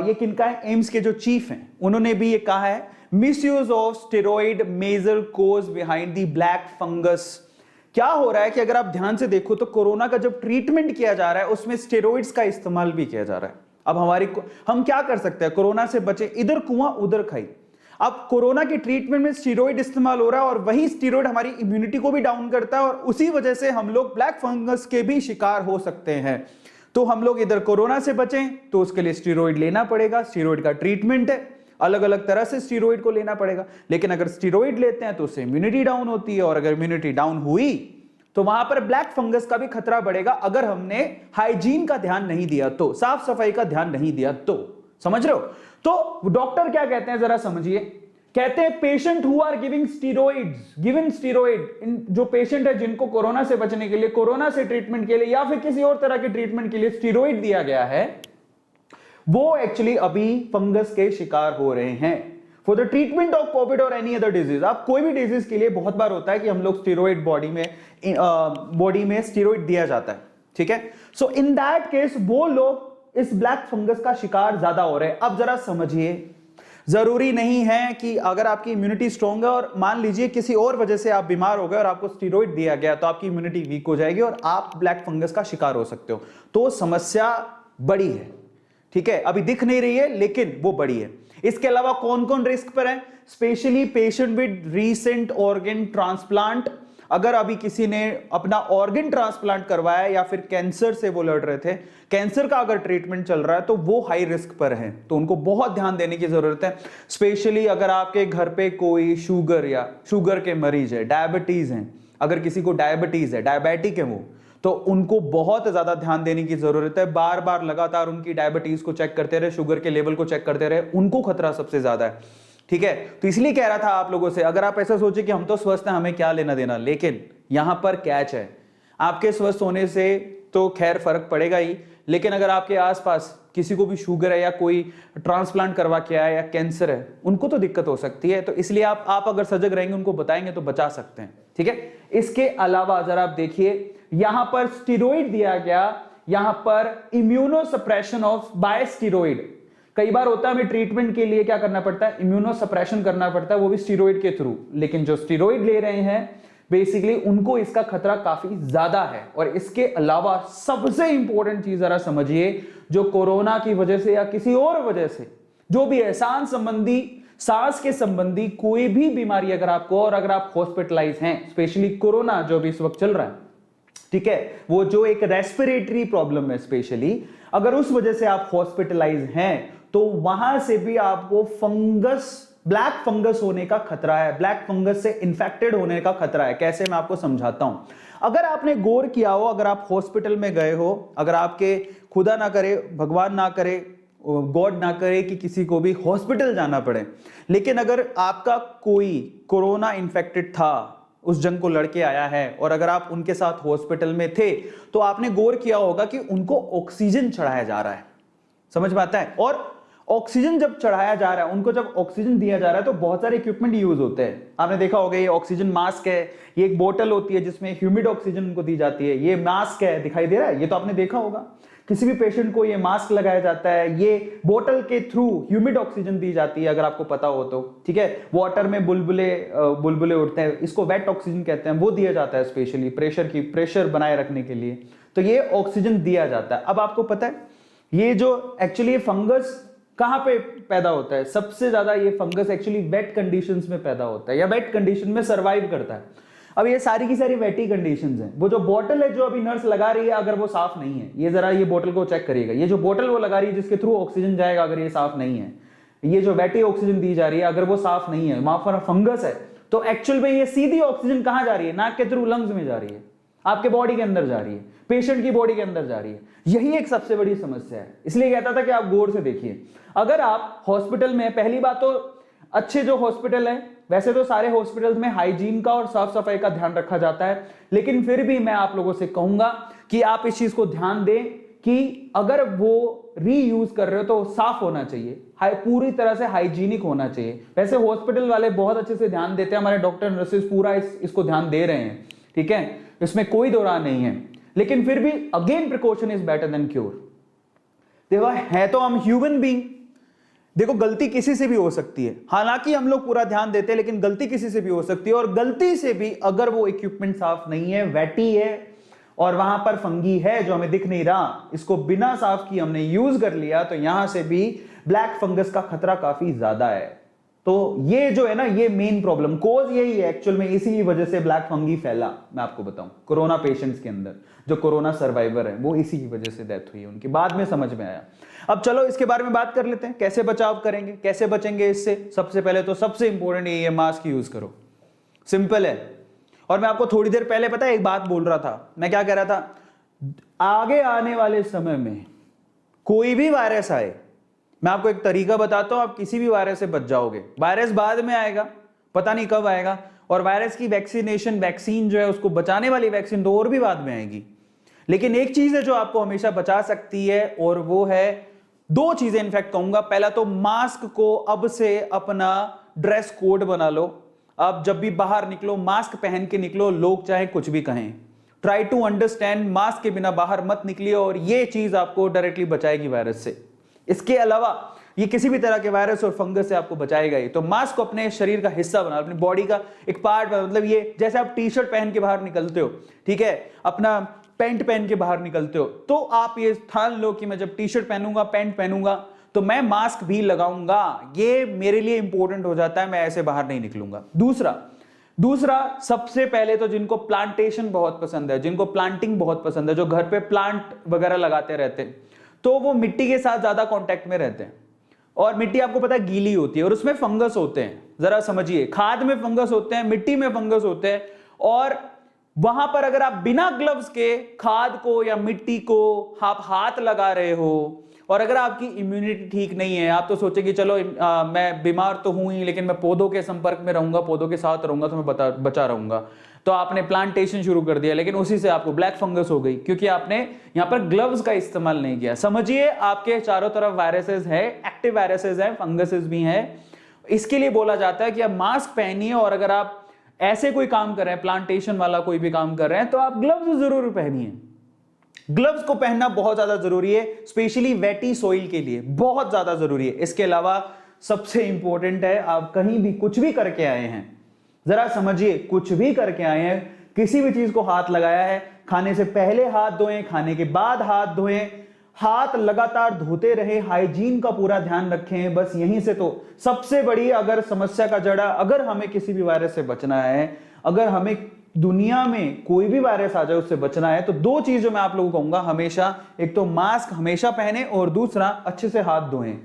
ये किनका है, एम्स के जो चीफ हैं, उन्होंने भी ये कहा है, misuse of steroid major cause behind the black fungus. क्या हो रहा है कि अगर आप ध्यान से देखो तो कोरोना का जब ट्रीटमेंट किया जा रहा है उसमें स्टेरॉइड्स का इस्तेमाल भी किया जा रहा है। अब हम क्या कर सकते हैं, कोरोना से बचे, इधर कुआं उधर खाई। अब कोरोना के ट्रीटमेंट में स्टेरॉइड इस्तेमाल हो रहा है और वही स्टेरॉइड हमारी इम्यूनिटी को भी डाउन करता है और उसी वजह से हम लोग ब्लैक फंगस के भी शिकार हो सकते हैं। तो हम लोग इधर कोरोना से बचें तो उसके लिए स्टेरॉइड लेना पड़ेगा, स्टेरॉइड का ट्रीटमेंट है। अलग अलग तरह से स्टीरॉइड को लेना पड़ेगा। लेकिन अगर स्टीरॉइड लेते हैं तो उससे इम्यूनिटी डाउन होती है, और अगर इम्यूनिटी डाउन हुई तो वहां पर ब्लैक फंगस का भी खतरा बढ़ेगा, अगर हमने हाइजीन का ध्यान नहीं दिया तो, साफ सफाई का ध्यान नहीं दिया तो। समझ रहे हो? तो डॉक्टर क्या कहते हैं जरा समझिए। कहते हैं patient who are giving steroids, given steroid, जो पेशेंट है जिनको कोरोना से बचने के लिए, कोरोना से ट्रीटमेंट के लिए या फिर किसी और तरह के ट्रीटमेंट के लिए स्टीरॉइड दिया गया है, वो एक्चुअली अभी फंगस के शिकार हो रहे हैं। For the treatment of Covid और एनी अदर डिजीज, आप कोई भी डिजीज के लिए बहुत बार होता है कि हम लोग स्टीरॉइड बॉडी में स्टीरॉइड दिया जाता है, ठीक है। सो इन दैट केस वो लोग इस ब्लैक फंगस का शिकार ज्यादा हो रहे हैं। अब जरा समझिए, जरूरी नहीं है कि अगर आपकी इम्यूनिटी स्ट्रांग है और मान लीजिए किसी और वजह से आप बीमार हो गए और आपको स्टीरॉइड दिया गया तो आपकी इम्यूनिटी वीक हो जाएगी और आप ब्लैक फंगस का शिकार हो सकते हो, तो समस्या बड़ी है, ठीक है। अभी दिख नहीं रही है लेकिन वो बड़ी है। इसके अलावा कौन कौन रिस्क पर है? Specially patient with recent organ transplant, अगर अभी किसी ने अपना ऑर्गन ट्रांसप्लांट करवाया या फिर कैंसर से वो लड़ रहे थे, कैंसर का अगर ट्रीटमेंट चल रहा है तो वो हाई रिस्क पर है, तो उनको बहुत ध्यान देने की जरूरत है। स्पेशली अगर आपके घर पे कोई शुगर या शुगर के मरीज है, डायबिटीज हैं, अगर किसी को डायबिटीज है, डायबिटिक है वो, तो उनको बहुत ज्यादा ध्यान देने की जरूरत है। बार बार लगातार उनकी डायबिटीज को चेक करते रहे, शुगर के लेवल को चेक करते रहे, उनको खतरा सबसे ज्यादा है, ठीक है। तो इसलिए कह रहा था आप लोगों से, अगर आप ऐसा सोचे कि हम तो स्वस्थ हैं, हमें क्या लेना देना, लेकिन यहां पर कैच है, आपके स्वस्थ होने से तो खैर फर्क पड़ेगा ही, लेकिन अगर आपके आसपास किसी को भी शुगर है या कोई ट्रांसप्लांट करवा के आया या कैंसर है, उनको तो दिक्कत हो सकती है। तो इसलिए आप अगर सजग रहेंगे, उनको बताएंगे तो बचा सकते हैं, ठीक है। इसके अलावा जरा आप देखिए, यहां पर स्टीरॉइड दिया गया, यहां पर immunosuppression of by steroid. कई बार होता है हमें ट्रीटमेंट के लिए क्या करना पड़ता है, इम्यूनो सप्रेशन करना पड़ता है, वो भी स्टीरॉइड के थ्रू। लेकिन जो स्टीरॉइड ले रहे हैं बेसिकली उनको इसका खतरा काफी ज्यादा है। और इसके अलावा सबसे इंपॉर्टेंट चीज जरा समझिए, जो कोरोना की वजह से या किसी और वजह से जो भी है, सांस के संबंधी कोई भी बीमारी अगर आपको, और अगर आप हॉस्पिटलाइज हैं, स्पेशली कोरोना जो भी इस वक्त चल रहा है, ठीक है, वो जो एक रेस्पिरेटरी प्रॉब्लम है स्पेशली, अगर उस वजह से आप हॉस्पिटलाइज हैं तो वहां से भी आपको फंगस, ब्लैक फंगस होने का खतरा है, ब्लैक फंगस से इन्फेक्टेड होने का खतरा है। कैसे, मैं आपको समझाता हूं। अगर आपने गौर किया हो, अगर आप हॉस्पिटल में गए हो, अगर आपके खुदा ना करे, भगवान ना करे, गॉड ना करे कि किसी को भी हॉस्पिटल जाना पड़े, लेकिन अगर आपका कोई कोरोना इन्फेक्टेड था, उस जंग को लड़के आया है, और अगर आप उनके साथ हॉस्पिटल में थे, तो आपने गौर किया होगा कि उनको ऑक्सीजन चढ़ाया जा रहा है। समझ में आता है? और ऑक्सीजन जब चढ़ाया जा रहा है, उनको जब ऑक्सीजन दिया जा रहा है, तो बहुत सारे इक्विपमेंट यूज होते हैं। आपने देखा होगा, ये ऑक्सीजन मास्क है, ये एक बोतल होती है जिसमें ह्यूमिड ऑक्सीजन उनको दी जाती है, ये मास्क है, दिखाई दे रहा है, ये तो आपने देखा होगा। किसी भी पेशेंट को ये मास्क लगाया जाता है, ये बोतल के थ्रू ह्यूमिड ऑक्सीजन दी जाती है, अगर आपको पता हो तो, ठीक है। वाटर में बुलबुले उठते हैं, इसको वेट ऑक्सीजन कहते हैं, वो दिया जाता है स्पेशली प्रेशर बनाए रखने के लिए, तो ये ऑक्सीजन दिया जाता है। अब आपको पता है ये जो एक्चुअली फंगस कहां पे पैदा होता है? सबसे ज्यादा ये फंगस एक्चुअली वेट कंडीशंस में पैदा होता है, या वेट कंडीशन में सरवाइव करता है। अब ये सारी की सारी वेटी कंडीशंस हैं। वो जो बोतल है जो अभी नर्स लगा रही है, अगर वो साफ नहीं है, ये जरा ये बोतल को चेक करिएगा, ये जो बोतल वो लगा रही है जिसके थ्रू ऑक्सीजन जाएगा, अगर ये साफ नहीं है, ये जो वेटी ऑक्सीजन दी जा रही है, अगर वो साफ नहीं है, वहां पर फंगस है, तो एक्चुअल में ये सीधी ऑक्सीजन कहां जा रही है? नाक के थ्रू लंग्स में जा रही है, आपके बॉडी के अंदर जा रही है, पेशेंट की बॉडी के अंदर जा रही है। यही एक सबसे बड़ी समस्या है। इसलिए कहता था कि आप गौर से देखिए, अगर आप हॉस्पिटल में, पहली बात तो अच्छे जो हॉस्पिटल है, वैसे तो सारे हॉस्पिटल्स में हाइजीन का और साफ सफाई का ध्यान रखा जाता है, लेकिन फिर भी मैं आप लोगों से कहूंगा कि आप इस चीज को ध्यान दें कि अगर वो रीयूज कर रहे हो तो साफ होना चाहिए, पूरी तरह से हाइजीनिक होना चाहिए। वैसे हॉस्पिटल वाले बहुत अच्छे से ध्यान देते हैं, हमारे डॉक्टर नर्सेज पूरा इसको ध्यान दे रहे हैं, ठीक है, इसमें कोई दो राह नहीं है। लेकिन फिर भी again precaution is better than cure. देखो, है तो हम ह्यूमन बीइंग, देखो गलती किसी से भी हो सकती है, हालांकि हम लोग पूरा ध्यान देते हैं, लेकिन गलती किसी से भी हो सकती है। और गलती से भी अगर वो इक्विपमेंट साफ नहीं है, वेटी है, और वहां पर फंगी है जो हमें दिख नहीं रहा, इसको बिना साफ किए हमने यूज कर लिया, तो यहां से भी ब्लैक फंगस का खतरा काफी ज्यादा है। तो ये जो है ना, ये मेन प्रॉब्लम कोज यही है एक्चुअल में, इसी की वजह से ब्लैक फंगी फैला। मैं आपको बताऊं, कोरोना पेशेंट्स के अंदर जो कोरोना सर्वाइवर है वो इसी की वजह से डेथ हुई है उनकी, बाद में समझ में आया। अब चलो इसके बारे में बात कर लेते हैं, कैसे बचाव करेंगे, कैसे बचेंगे इससे। सबसे पहले तो सबसे इंपॉर्टेंट ये है, मास्क यूज करो, सिंपल है। और मैं आपको थोड़ी देर पहले पता है एक बात बोल रहा था, मैं क्या कह रहा था, आगे आने वाले समय में कोई भी वायरस आए, मैं आपको एक तरीका बताता हूं, आप किसी भी वायरस से बच जाओगे। वायरस बाद में आएगा, पता नहीं कब आएगा, और वायरस की वैक्सीन जो है, उसको बचाने वाली वैक्सीन तो और भी बाद में आएगी। लेकिन एक चीज है जो आपको हमेशा बचा सकती है, और वो है, दो चीजें इनफैक्ट कहूंगा। पहला तो मास्क को अब से अपना ड्रेस कोड बना लो। अब जब भी बाहर निकलो मास्क पहन के निकलो, लोग चाहे कुछ भी कहें। ट्राई टू अंडरस्टैंड, मास्क के बिना बाहर मत निकलिए, और ये चीज आपको डायरेक्टली बचाएगी वायरस से। इसके अलावा ये किसी भी तरह के वायरस और फंगस से आपको बचाएगा ही। तो मास्क को अपने शरीर का हिस्सा बना, अपनी बॉडी का एक पार्ट, मतलब ये जैसे आप टी शर्ट पहन के बाहर निकलते हो, ठीक है, अपना पैंट पहन के बाहर निकलते हो, तो आप ये ठान लो कि मैं जब टी शर्ट पहनूंगा, पैंट पहनूंगा, तो मैं मास्क भी लगाऊंगा। ये मेरे लिए इंपॉर्टेंट हो जाता है, मैं ऐसे बाहर नहीं निकलूंगा। दूसरा सबसे पहले तो जिनको प्लांटेशन बहुत पसंद है, जिनको प्लांटिंग बहुत पसंद है, जो घर पे प्लांट वगैरह लगाते रहते हैं, तो वो मिट्टी के साथ ज्यादा कांटेक्ट में रहते हैं। और मिट्टी आपको पता है गीली होती है और उसमें फंगस होते हैं। जरा समझिए, खाद में फंगस होते हैं, मिट्टी में फंगस होते हैं, और वहां पर अगर आप बिना ग्लव्स के खाद को या मिट्टी को आप हाथ लगा रहे हो, और अगर आपकी इम्यूनिटी ठीक नहीं है, आप तो सोचेंगे चलो मैं बीमार तो हूं ही, लेकिन मैं पौधों के संपर्क में रहूंगा, पौधों के साथ रहूंगा, तो मैं बचा रहूंगा। तो आपने प्लांटेशन शुरू कर दिया, लेकिन उसी से आपको ब्लैक फंगस हो गई, क्योंकि आपने यहां पर ग्लव्स का इस्तेमाल नहीं किया। समझिए, आपके चारों तरफ वायरसेस है, एक्टिव वायरसेस है, फंगसेस भी हैं। इसके लिए बोला जाता है कि आप मास्क पहनिए, और अगर आप ऐसे कोई काम कर रहे हैं, प्लांटेशन वाला कोई भी काम कर रहे हैं, तो आप ग्लव्स जरूर पहनिए। ग्लव्स को पहनना बहुत ज्यादा जरूरी है, स्पेशली वेटी सॉइल के लिए बहुत ज्यादा जरूरी है। इसके अलावा सबसे इंपॉर्टेंट है, आप कहीं भी कुछ भी करके आए हैं, जरा समझिए, कुछ भी करके आए हैं, किसी भी चीज को हाथ लगाया है, खाने से पहले हाथ धोएं, खाने के बाद हाथ धोएं, हाथ लगातार धोते रहे, हाइजीन का पूरा ध्यान रखें। बस यहीं से तो सबसे बड़ी अगर समस्या का जड़ा, अगर हमें किसी भी वायरस से बचना है, अगर हमें दुनिया में कोई भी वायरस आ जाए उससे बचना है, तो दो चीज जो मैं आप लोगों को कहूंगा हमेशा, एक तो मास्क हमेशा पहने, और दूसरा अच्छे से हाथ धोएं।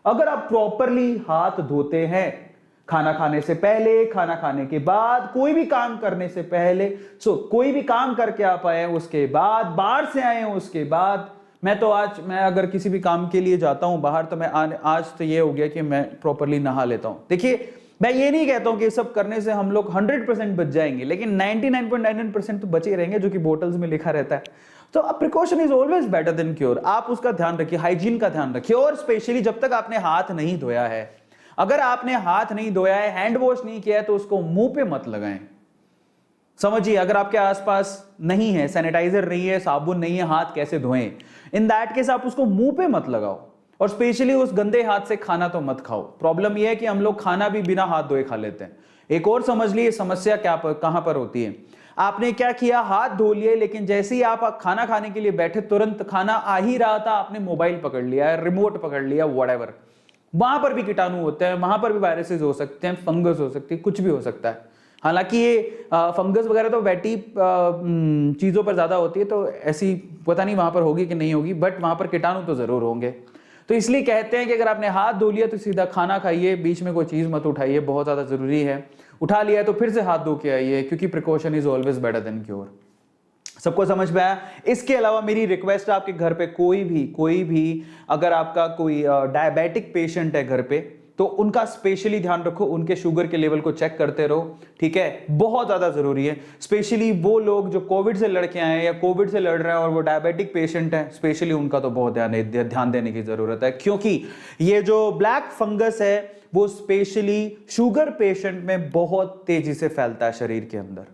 अगर आप प्रॉपरली हाथ धोते हैं, खाना खाने से पहले, खाना खाने के बाद, कोई भी काम करने से पहले, कोई भी काम करके आप आए उसके बाद, बाहर से आए उसके बाद, मैं अगर किसी भी काम के लिए जाता हूं बाहर, तो मैं आज तो ये हो गया कि मैं प्रॉपरली नहा लेता हूं। देखिए, मैं ये नहीं कहता हूं कि सब करने से हम लोग 100% बच जाएंगे, लेकिन 99.99% तो बचे रहेंगे, जो कि बोटल्स में लिखा रहता है। तो precaution is always better than cure. आप उसका ध्यान रखिए, हाइजीन का ध्यान रखिए, और स्पेशली जब तक आपने हाथ नहीं धोया है, अगर आपने हाथ नहीं धोया है, हैंड वॉश नहीं किया है, तो उसको मुंह पे मत लगाएं। समझिए, अगर आपके आसपास नहीं है, सैनिटाइजर नहीं है, साबुन नहीं है, हाथ कैसे धोएं? इन दैट केस आप उसको मुंह पे मत लगाओ, और स्पेशली उस गंदे हाथ से खाना तो मत खाओ। प्रॉब्लम यह है कि हम लोग खाना भी बिना हाथ धोए खा लेते हैं। एक और समझ लिए समस्या कहां पर होती है। आपने क्या किया, हाथ धो लिए, लेकिन जैसे ही आप खाना खाने के लिए बैठे, तुरंत खाना आ ही रहा था, आपने मोबाइल पकड़ लिया, रिमोट पकड़ लिया, व्हाटएवर, वहां पर भी कीटाणु होते हैं, वहां पर भी वायरसेस हो सकते हैं, फंगस हो सकती है, कुछ भी हो सकता है। हालांकि ये फंगस वगैरह तो वेटी चीजों पर ज्यादा होती है, तो ऐसी पता नहीं वहां पर होगी कि नहीं होगी, बट वहां पर कीटाणु तो जरूर होंगे। तो इसलिए कहते हैं कि अगर आपने हाथ धो लिया तो सीधा खाना खाइए, बीच में कोई चीज मत उठाइए, बहुत ज्यादा जरूरी है। उठा लिया तो फिर से हाथ धो के आइए, क्योंकि precaution is always better than cure. सबको समझ में आया? इसके अलावा मेरी रिक्वेस्ट है, आपके घर पे कोई भी अगर आपका कोई डायबिटिक पेशेंट है घर पे, तो उनका स्पेशली ध्यान रखो, उनके शुगर के लेवल को चेक करते रहो, ठीक है, बहुत ज्यादा जरूरी है। स्पेशली वो लोग जो कोविड से लड़ के आए हैं या कोविड से लड़ रहे हैं और वो डायबिटिक पेशेंट हैं, स्पेशली उनका तो बहुत ध्यान देने की जरूरत है, क्योंकि ये जो ब्लैक फंगस है वो स्पेशली शुगर पेशेंट में बहुत तेजी से फैलता है शरीर के अंदर।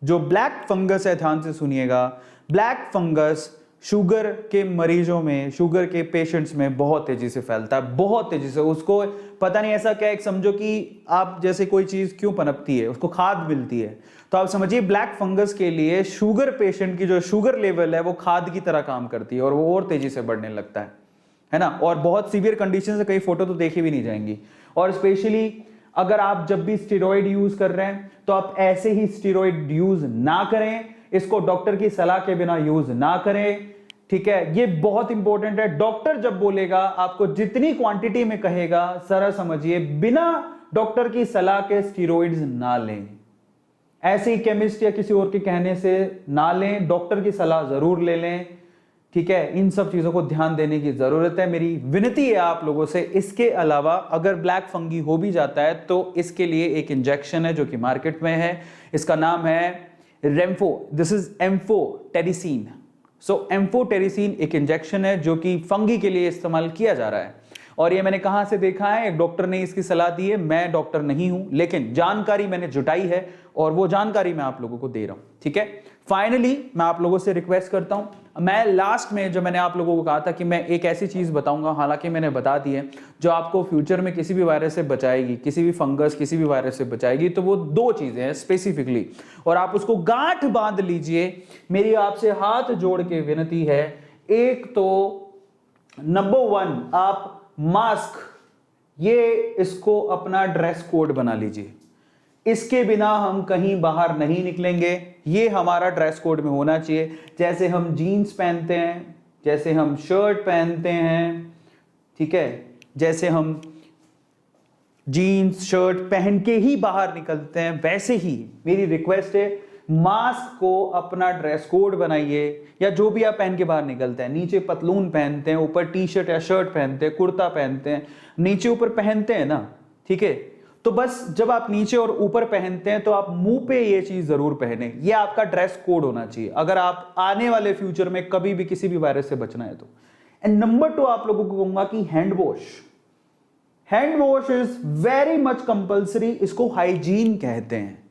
जो ब्लैक फंगस है, ध्यान से सुनिएगा, ब्लैक फंगस शुगर के मरीजों में, शुगर के पेशेंट्स में बहुत तेजी से फैलता है, बहुत तेजी से। उसको पता नहीं ऐसा क्या, एक समझो कि आप जैसे कोई चीज क्यों पनपती है, उसको खाद मिलती है, तो आप समझिए ब्लैक फंगस के लिए शुगर पेशेंट की जो शुगर लेवल है वो खाद की तरह काम करती है, और वो और तेजी से बढ़ने लगता है। है ना। और बहुत सीवियर कंडीशन से कई फोटो तो देखी भी नहीं जाएंगी। और स्पेशली अगर आप जब भी स्टेरॉइड यूज कर रहे हैं तो आप ऐसे ही स्टेरॉइड यूज ना करें, इसको डॉक्टर की सलाह के बिना यूज ना करें, ठीक है। ये बहुत इंपॉर्टेंट है। डॉक्टर जब बोलेगा आपको जितनी क्वांटिटी में कहेगा, जरा समझिए, बिना डॉक्टर की सलाह के स्टेरॉइड्स ना लें। ऐसे ही केमिस्ट या किसी और के कहने से ना लें, डॉक्टर की सलाह जरूर ले लें, ठीक है। इन सब चीजों को ध्यान देने की जरूरत है, मेरी विनती है आप लोगों से। इसके अलावा अगर ब्लैक फंगी हो भी जाता है तो इसके लिए एक इंजेक्शन है जो कि मार्केट में है, इसका नाम है रेम्फो, this is amphotericin. So amphotericin एक इंजेक्शन है जो कि फंगी के लिए इस्तेमाल किया जा रहा है। और ये मैंने कहां से देखा है, एक डॉक्टर ने इसकी सलाह दी है। मैं डॉक्टर नहीं हूं, लेकिन जानकारी मैंने जुटाई है और वो जानकारी मैं आप लोगों को दे रहा हूं, ठीक है। फाइनली मैं आप लोगों से रिक्वेस्ट करता हूं, मैं लास्ट में जो मैंने आप लोगों को कहा था कि मैं एक ऐसी चीज बताऊंगा, हालांकि मैंने बता दी है, जो आपको फ्यूचर में किसी भी वायरस से बचाएगी, किसी भी फंगस, किसी भी वायरस से बचाएगी। तो वो दो चीजें हैं स्पेसिफिकली, और आप उसको गांठ बांध लीजिए। मेरी आपसे हाथ जोड़ के विनती है, एक तो नंबर 1 आप मास्क, ये इसको अपना ड्रेस कोड बना लीजिए। इसके बिना हम कहीं बाहर नहीं निकलेंगे, ये हमारा ड्रेस कोड में होना चाहिए। जैसे हम जीन्स पहनते हैं, जैसे हम शर्ट पहनते हैं, ठीक है, जैसे हम जीन्स शर्ट पहन के ही बाहर निकलते हैं, वैसे ही मेरी रिक्वेस्ट है, मास्क को अपना ड्रेस कोड बनाइए। या जो भी आप पहन के बाहर निकलते हैं, नीचे पतलून पहनते हैं, ऊपर टी शर्ट या शर्ट पहनते हैं, कुर्ता पहनते हैं, नीचे ऊपर पहनते हैं ना, ठीक है। तो बस जब आप नीचे और ऊपर पहनते हैं तो आप मुंह पे ये चीज जरूर पहने, ये आपका ड्रेस कोड होना चाहिए अगर आप आने वाले फ्यूचर में कभी भी किसी भी वायरस से बचना है तो। एंड नंबर 2 आप लोगों को कहूंगा कि hand wash is very much compulsory, इसको हाइजीन कहते हैं।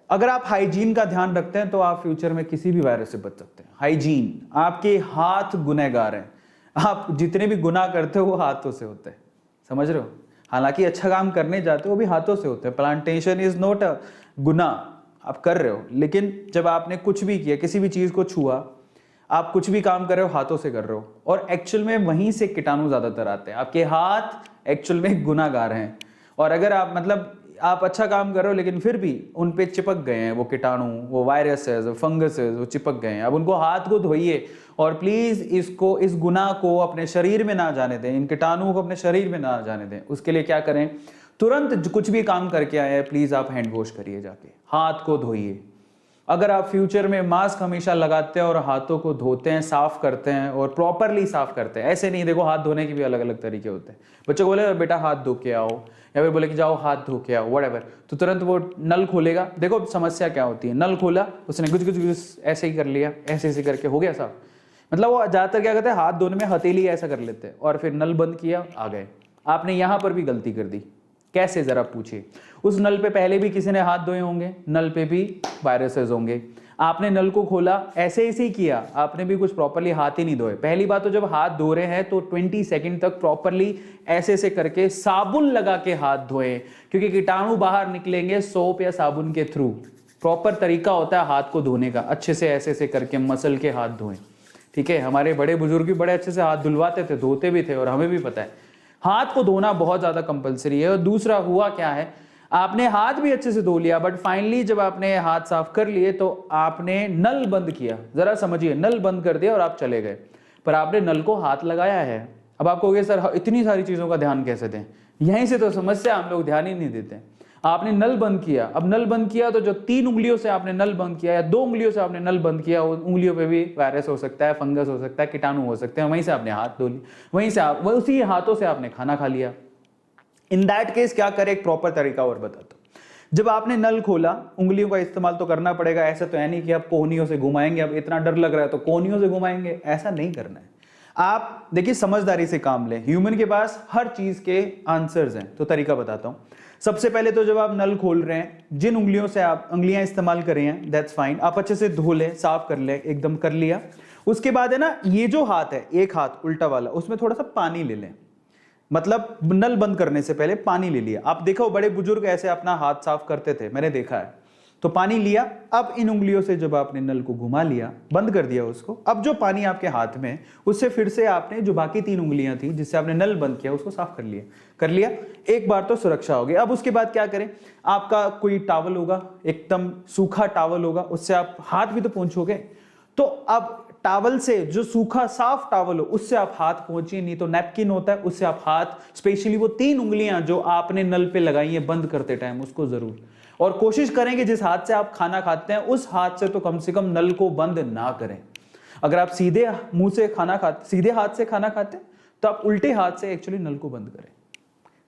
अगर आप हाइजीन का ध्यान रखते हैं तो आप फ्यूचर में किसी भी वायरस से बच सकते हैं। हाइजीन, आपके हाथ गुनहगार हैं, आप जितने भी गुनाह करते हो वो हाथों से होते हैं, समझ रहे हो। हालांकि अच्छा काम करने जाते हो वो भी हाथों से होते हैं। प्लांटेशन इज नॉट अ गुनाह, आप कर रहे हो, लेकिन जब आपने कुछ भी किया, किसी भी चीज को छुआ, आप कुछ भी काम कर रहे हो हाथों से कर रहे हो, और एक्चुअल में वहीं से कीटाणु ज्यादातर आते हैं। आपके हाथ एक्चुअल में गुनाहगार हैं, और अगर आप मतलब आप अच्छा काम कर रहे हो लेकिन फिर भी उन पे चिपक गए हैं वो कीटाणु, वो वायरसेस, वो फंगसेस, वो चिपक गए हैं, अब उनको हाथ को धोइए और प्लीज इसको, इस गुनाह को अपने शरीर में ना जाने दें, इन कीटाणुओं को अपने शरीर में ना जाने दें। उसके लिए क्या करें, तुरंत कुछ भी काम करके आए हैं प्लीज आप हैंड वॉश करिए, जाके हाथ को धोइए। अगर आप फ्यूचर में मास्क हमेशा लगाते हैं और हाथों को धोते हैं, साफ करते हैं और प्रॉपरली साफ करते हैं, ऐसे नहीं, देखो हाथ धोने के भी अलग अलग तरीके होते हैं। बच्चों को बोले बेटा हाथ धो के आओ, या फिर बोले कि जाओ हाथ धो के आओ, व्हाटएवर, तो तुरंत वो नल खोलेगा। देखो समस्या क्या होती है, नल खोला, उसने गुज गुज गुज ऐसे ही कर लिया, ऐसे ऐसे करके हो गया साफ। मतलब वो ज्यादातर क्या करते हैं, हाथ धोने में हथेली ऐसा कर लेते हैं और फिर नल बंद किया, आ गए। आपने यहां पर भी गलती कर दी। कैसे, जरा पूछिए। उस नल पे पहले भी किसी ने हाथ धोए होंगे, नल पे भी वायरसेस होंगे। आपने नल को खोला, ऐसे ही किया, आपने भी कुछ प्रॉपरली हाथ ही नहीं धोए। पहली बात तो जब हाथ धो रहे हैं तो 20 सेकंड तक प्रॉपरली ऐसे करके साबुन लगा के हाथ धोएं, क्योंकि कीटाणु बाहर निकलेंगे सोप या साबुन के थ्रू। प्रॉपर तरीका होता है हाथ को धोने का, अच्छे से ऐसे करके मसल के हाथ धोएं, ठीक है। हमारे बड़े बुजुर्ग भी बड़े अच्छे से हाथ धुलवाते थे, धोते भी थे, और हमें भी पता है हाथ को धोना बहुत ज्यादा कंपलसरी है। और दूसरा हुआ क्या है, आपने हाथ भी अच्छे से धो लिया, बट फाइनली जब आपने हाथ साफ कर लिए तो आपने नल बंद किया। जरा समझिए, नल बंद कर दिया और आप चले गए, पर आपने नल को हाथ लगाया है। अब आप कहोगे सर इतनी सारी चीजों का ध्यान कैसे दें, यहीं से तो समस्या, हम लोग ध्यान ही नहीं देते। आपने नल बंद किया, अब नल बंद किया तो जो 3 उंगलियों से आपने नल बंद किया या 2 उंगलियों से आपने नल बंद किया, उन उंगलियों पे भी वायरस हो सकता है, फंगस हो सकता है, कीटाणु हो सकते हैं। वहीं से आपने हाथ धो लिए, वहीं से आप उसी हाथों से आपने खाना खा लिया। इन दैट केस क्या करें, एक प्रॉपर तरीका और बताता हूं। जब आपने नल खोला, उंगलियों का इस्तेमाल तो करना पड़ेगा, ऐसा तो है नहीं कि आप कोहनियों से घुमाएंगे, अब इतना डर लग रहा है तो कोहनियों से घुमाएंगे, ऐसा नहीं करना है। आप देखिए समझदारी से काम लें, ह्यूमन के पास हर चीज के आंसर्स हैं। तो तरीका बताता हूं। सबसे पहले तो जब आप नल खोल रहे हैं, जिन उंगलियों से आप उंगलियां इस्तेमाल कर रहे हैं, दैट्स फाइन, आप अच्छे से धो लें, साफ कर लें, एकदम कर लिया। उसके बाद है ना, ये जो हाथ है, एक हाथ उल्टा वाला, उसमें थोड़ा सा पानी ले लें, मतलब नल बंद करने से पहले पानी ले लिया। आप देखो बड़े बुजुर्ग ऐसे अपना हाथ साफ करते थे, मैंने देखा है, तो पानी लिया, अब इन उंगलियों से जब आपने नल को घुमा लिया, बंद कर दिया उसको, अब जो पानी आपके हाथ में है उससे फिर से आपने जो बाकी 3 उंगलियां थी जिससे आपने नल बंद किया उसको साफ कर लिया। एक बार तो सुरक्षा हो गई। अब उसके बाद क्या करें, आपका कोई टॉवल होगा, एकदम सूखा टॉवल होगा, उससे आप हाथ भी तो पोंछोगे। तो अब टॉवल से, जो सूखा साफ टॉवल हो उससे आप हाथ पोंछिए, नहीं तो नैपकिन होता है उससे आप हाथ, स्पेशली वो 3 उंगलियां जो आपने नल पे लगाई है बंद करते टाइम, उसको जरूर, और कोशिश करें कि जिस हाथ से आप खाना खाते हैं उस हाथ से तो कम से कम नल को बंद ना करें। अगर आप सीधे मुंह से खाना खाते, सीधे हाथ से खाना खाते हैं तो आप उल्टे हाथ से एक्चुअली नल को बंद करें।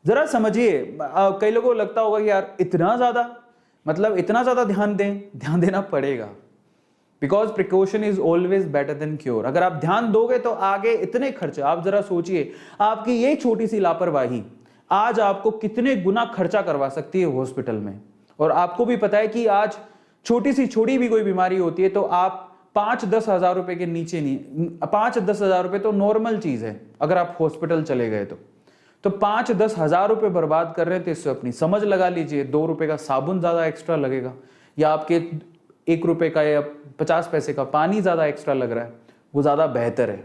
जरा समझिए, कई लोगों को लगता होगा कि यार इतना ज्यादा, मतलब इतना ज्यादा ध्यान देना पड़ेगा, because precaution is always better than cure. अगर आप ध्यान दोगे तो आगे इतने खर्चे, आप जरा सोचिए, आपकी ये छोटी सी लापरवाही आज आपको कितने गुना खर्चा करवा सकती है हॉस्पिटल में। और आपको भी पता है कि आज छोटी भी कोई बीमारी होती है तो आप 5-10 हजार रुपए के नीचे नहीं, 5-10 हजार रुपए तो नॉर्मल चीज है अगर आप हॉस्पिटल चले गए तो 5-10 हजार रुपए बर्बाद कर रहे थे, इससे अपनी समझ लगा लीजिए 2 रुपए का साबुन ज्यादा एक्स्ट्रा लगेगा, या आपके 1 रुपए का या 50 पैसे का पानी ज्यादा एक्स्ट्रा लग रहा है, वो ज्यादा बेहतर है।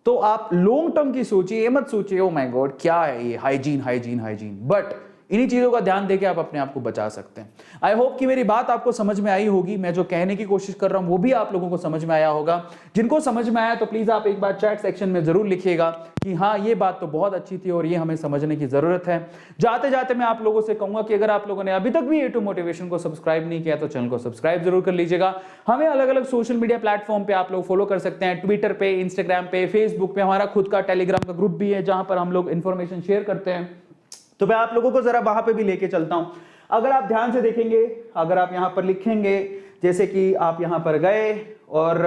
तो आप लॉन्ग टर्म की सोचिए, ये मत सोचिए ओ माय गॉड क्या है ये हाइजीन, बट इन्हीं चीजों का ध्यान देके आप अपने आप को बचा सकते हैं। आई होप कि मेरी बात आपको समझ में आई होगी, मैं जो कहने की कोशिश कर रहा हूं वो भी आप लोगों को समझ में आया होगा। जिनको समझ में आया तो प्लीज आप एक बार चैट सेक्शन में जरूर लिखिएगा कि हाँ ये बात तो बहुत अच्छी थी और ये हमें समझने की जरूरत है। जाते जाते मैं आप लोगों से कहूंगा कि अगर आप लोगों ने अभी तक भी A2 मोटिवेशन को सब्सक्राइब नहीं किया तो चैनल को सब्सक्राइब जरूर कर लीजिएगा। हमें अलग अलग सोशल मीडिया प्लेटफॉर्म पे आप लोग फॉलो कर सकते हैं, ट्विटर पे, इंस्टाग्राम पे, फेसबुक पे, हमारा खुद का टेलीग्राम का ग्रुप भी है जहां पर हम लोग इंफॉर्मेशन शेयर करते हैं। तो मैं आप लोगों को जरा वहां पे भी लेके चलता हूं। अगर आप ध्यान से देखेंगे, अगर आप यहां पर लिखेंगे, जैसे कि आप यहां पर गए और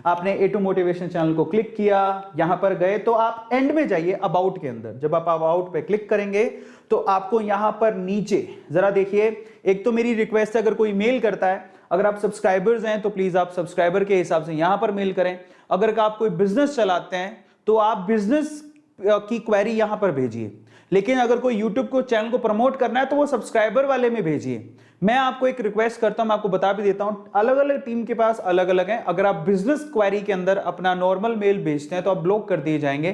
आपने A2 मोटिवेशन चैनल को क्लिक किया, यहां पर गए तो आप एंड में जाइए अबाउट के अंदर। जब आप अबाउट पे क्लिक करेंगे तो आपको यहां पर नीचे जरा देखिए, एक तो मेरी रिक्वेस्ट है अगर कोई मेल करता है, अगर आप सब्सक्राइबर्स हैं तो प्लीज आप सब्सक्राइबर के हिसाब से यहां पर मेल करें। अगर आप कोई बिजनेस चलाते हैं तो आप बिजनेस की क्वेरी यहां पर भेजिए, लेकिन अगर कोई YouTube को चैनल को प्रमोट करना है तो वो सब्सक्राइबर वाले में भेजिए। मैं आपको एक रिक्वेस्ट करता हूं, मैं आपको बता भी देता हूं, अलग अलग टीम के पास अलग अलग है। अगर आप बिजनेस क्वेरी के अंदर अपना नॉर्मल मेल भेजते हैं तो आप ब्लॉक कर दिए जाएंगे,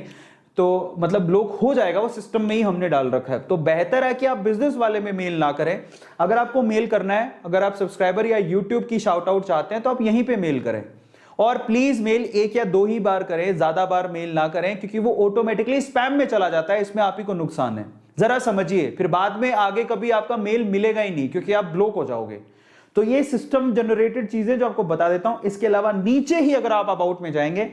तो मतलब ब्लॉक हो जाएगा, वो सिस्टम में ही हमने डाल रखा है। तो बेहतर है कि आप बिजनेस वाले में मेल ना करें। अगर आपको मेल करना है, अगर आप सब्सक्राइबर या YouTube की शाउट आउट चाहते हैं तो आप यहीं पे मेल करें, और प्लीज मेल 1 या 2 ही बार करें, ज्यादा बार मेल ना करें, क्योंकि वो ऑटोमेटिकली स्पैम में चला जाता है, इसमें आप ही को नुकसान है। जरा समझिए, फिर बाद में आगे कभी आपका मेल मिलेगा ही नहीं क्योंकि आप ब्लॉक हो जाओगे। तो ये सिस्टम जनरेटेड चीजें जो आपको बता देता हूं। इसके अलावा नीचे ही अगर आप अबाउट में जाएंगे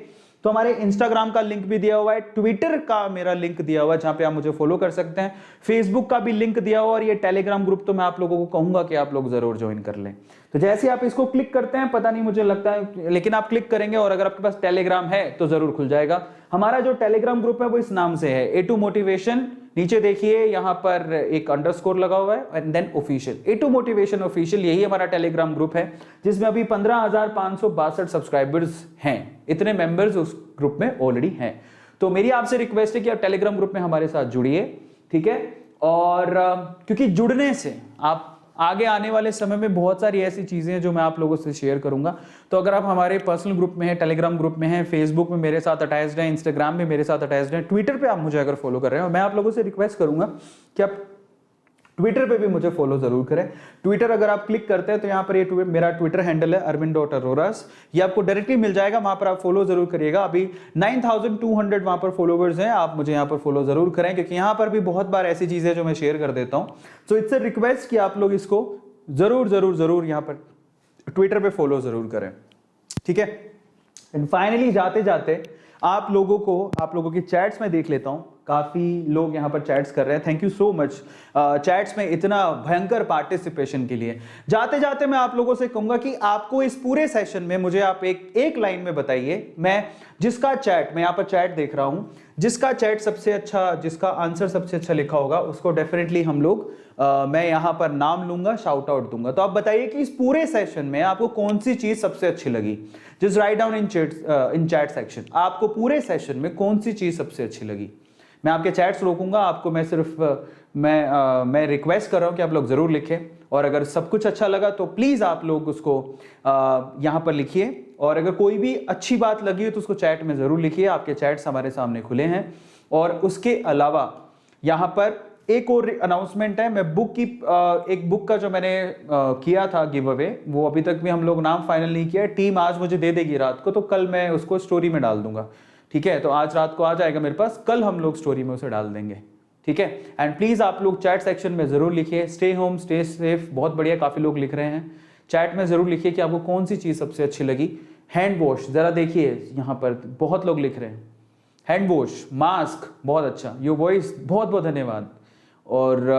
तो हमारे इंस्टाग्राम का लिंक भी दिया हुआ है, ट्विटर का मेरा लिंक दिया हुआ है जहां पे आप मुझे फॉलो कर सकते हैं, फेसबुक का भी लिंक दिया हुआ, और ये टेलीग्राम ग्रुप तो मैं आप लोगों को कहूंगा कि आप लोग जरूर ज्वाइन कर लें। तो जैसे आप इसको क्लिक करते हैं, पता नहीं मुझे लगता है, लेकिन आप क्लिक करेंगे और अगर आपके पास टेलीग्राम है तो जरूर खुल जाएगा। हमारा जो टेलीग्राम ग्रुप है वो इस नाम से है, A2 मोटिवेशन। नीचे देखिए यहाँ पर एक अंडरस्कोर लगा हुआ है and then official, A2 motivation official, यही हमारा टेलीग्राम ग्रुप है जिसमें अभी 15,562 सब्सक्राइबर्स हैं। इतने मेंबर्स उस ग्रुप में ऑलरेडी हैं। तो मेरी आपसे रिक्वेस्ट है कि आप टेलीग्राम ग्रुप में हमारे साथ जुड़िए, ठीक है। और क्योंकि जुड़ने से आप आगे आने वाले समय में बहुत सारी ऐसी चीजें हैं जो मैं आप लोगों से शेयर करूंगा। तो अगर आप हमारे पर्सनल ग्रुप में हैं, टेलीग्राम ग्रुप में हैं, फेसबुक में मेरे साथ अटैच्ड हैं, इंस्टाग्राम में मेरे साथ अटैच्ड हैं, ट्विटर पे आप मुझे अगर फॉलो कर रहे हैं, मैं आप लोगों से रिक्वेस्ट करूंगा कि आप ट्विटर पे भी मुझे फॉलो जरूर करें। ट्विटर अगर आप क्लिक करते हैं तो यहाँ पर ये मेरा ट्विटर हैंडल है arvind.aroras, ये आपको डायरेक्टली मिल जाएगा, वहां पर आप फॉलो जरूर करिएगा। अभी 9,200 वहां पर फॉलोवर्स हैं, आप मुझे यहाँ पर फॉलो जरूर करें क्योंकि यहाँ पर भी बहुत बार ऐसी चीजें जो मैं शेयर कर देता हूँ। सो इट्स अ रिक्वेस्ट कि आप लोग इसको जरूर जरूर जरूर यहाँ पर ट्विटर पे फॉलो जरूर करें, ठीक है। एंड फाइनली जाते जाते आप लोगों की चैट्स में देख लेता हूं, काफी लोग यहां पर चैट्स कर रहे हैं, thank you so much chats में इतना भयंकर पार्टिसिपेशन के लिए। जाते जाते मैं आप लोगों से कहूंगा कि आपको इस पूरे सेशन में मुझे आप एक लाइन में बताइए, मैं जिसका चैट, मैं यहां पर चैट देख रहा हूं, जिसका चैट सबसे अच्छा, जिसका आंसर सबसे अच्छा लिखा होगा उसको डेफिनेटली हम लोग मैं यहां पर नाम लूंगा, शाउट आउट दूंगा। तो आप बताइए कि इस पूरे सेशन में आपको कौन सी चीज सबसे अच्छी लगी। Just write down in chat section, आपको पूरे सेशन में कौन सी चीज सबसे अच्छी लगी। मैं आपके चैट्स रोकूंगा, आपको मैं सिर्फ मैं रिक्वेस्ट कर रहा हूं कि आप लोग जरूर लिखें और अगर सब कुछ अच्छा लगा तो प्लीज़ आप लोग उसको यहाँ पर लिखिए, और अगर कोई भी अच्छी बात लगी हो तो उसको चैट में ज़रूर लिखिए। आपके चैट्स हमारे सामने खुले हैं। और उसके अलावा यहाँ पर एक और अनाउंसमेंट है। मैं बुक की एक बुक का जो मैंने किया था गिव अवे, वो अभी तक भी हम लोग नाम फाइनल नहीं किया है। टीम आज मुझे दे देगी रात को, तो कल मैं उसको स्टोरी में डाल दूंगा। ठीक है, तो आज रात को आ जाएगा मेरे पास, कल हम लोग स्टोरी में उसे डाल देंगे। ठीक है, एंड प्लीज़ आप लोग चैट सेक्शन में ज़रूर लिखिए स्टे होम स्टे सेफ। बहुत बढ़िया, काफ़ी लोग लिख रहे हैं। चैट में ज़रूर लिखिए कि आपको कौन सी चीज़ सबसे अच्छी लगी। हैंड वॉश, ज़रा देखिए यहाँ पर बहुत लोग लिख रहे हैं। हैंड वॉश, मास्क बहुत अच्छा, योर वॉइस बहुत बहुत धन्यवाद। और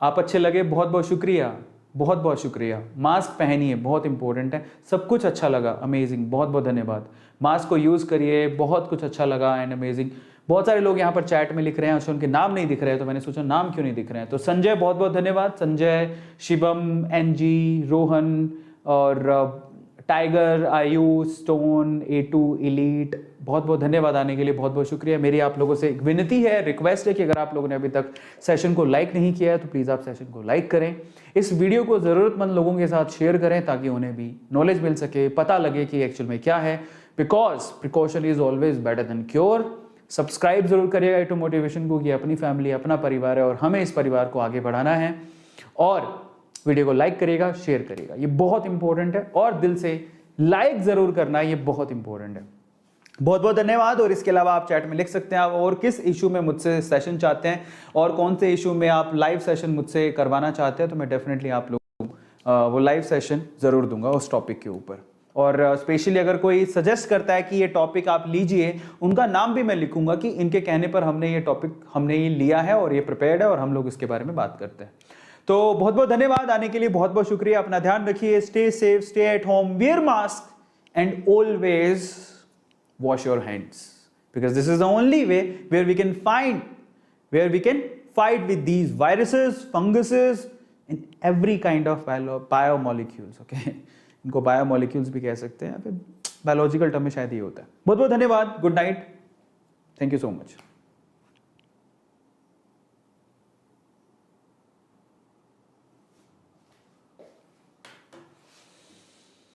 आप अच्छे लगे, बहुत बहुत शुक्रिया, बहुत बहुत शुक्रिया। मास्क पहनिए, बहुत इंपॉर्टेंट है। सब कुछ अच्छा लगा, अमेजिंग, बहुत बहुत धन्यवाद। मास्क को यूज़ करिए, बहुत कुछ अच्छा लगा एंड अमेजिंग। बहुत सारे लोग यहाँ पर चैट में लिख रहे हैं, अच्छा उनके नाम नहीं दिख रहे हैं, तो मैंने सोचा नाम क्यों नहीं दिख रहे हैं। तो संजय बहुत बहुत धन्यवाद, संजय, शिवम, एनजी, रोहन और टाइगर, आयु, स्टोन, A2, इलीट, बहुत बहुत धन्यवाद आने के लिए, बहुत बहुत शुक्रिया। मेरी आप लोगों से एक विनती है, रिक्वेस्ट है कि अगर आप लोगों ने अभी तक सेशन को लाइक नहीं किया है तो प्लीज़ आप सेशन को लाइक करें। इस वीडियो को ज़रूरतमंद लोगों के साथ शेयर करें ताकि उन्हें भी नॉलेज मिल सके, पता लगे कि एक्चुअल में क्या है। Because precaution is always better than cure. Subscribe जरूर करिएगा A2 मोटिवेशन को, कि अपनी फैमिली अपना परिवार है और हमें इस परिवार को आगे बढ़ाना है। और वीडियो को लाइक करिएगा, शेयर करिएगा, ये बहुत इंपॉर्टेंट है। और दिल से लाइक जरूर करना, ये बहुत इंपॉर्टेंट है। बहुत बहुत धन्यवाद। और इसके अलावा आप चैट में लिख सकते हैं आप और किस इशू में मुझसे सेशन चाहते हैं और कौन से इशू में आप लाइव सेशन मुझसे करवाना चाहते हैं, तो मैं डेफिनेटली आप लोगों को वो लाइव सेशन जरूर दूंगा उस टॉपिक के ऊपर। और स्पेशली अगर कोई सजेस्ट करता है कि ये टॉपिक आप लीजिए, उनका नाम भी मैं लिखूंगा कि इनके कहने पर हमने ये टॉपिक हमने ये लिया है और ये प्रिपेयर्ड है और हम लोग इसके बारे में बात करते हैं। तो बहुत बहुत धन्यवाद आने के लिए, बहुत बहुत शुक्रिया। अपना ध्यान रखिए, stay safe, stay at home, wear mask and always wash your hands, because this is the only way where we can fight with these viruses, funguses and every kind of biomolecules. Okay, इनको biomolecules भी कह सकते हैं, biological term में शायद ये होता है। बहुत बहुत धन्यवाद, good night, thank you so much.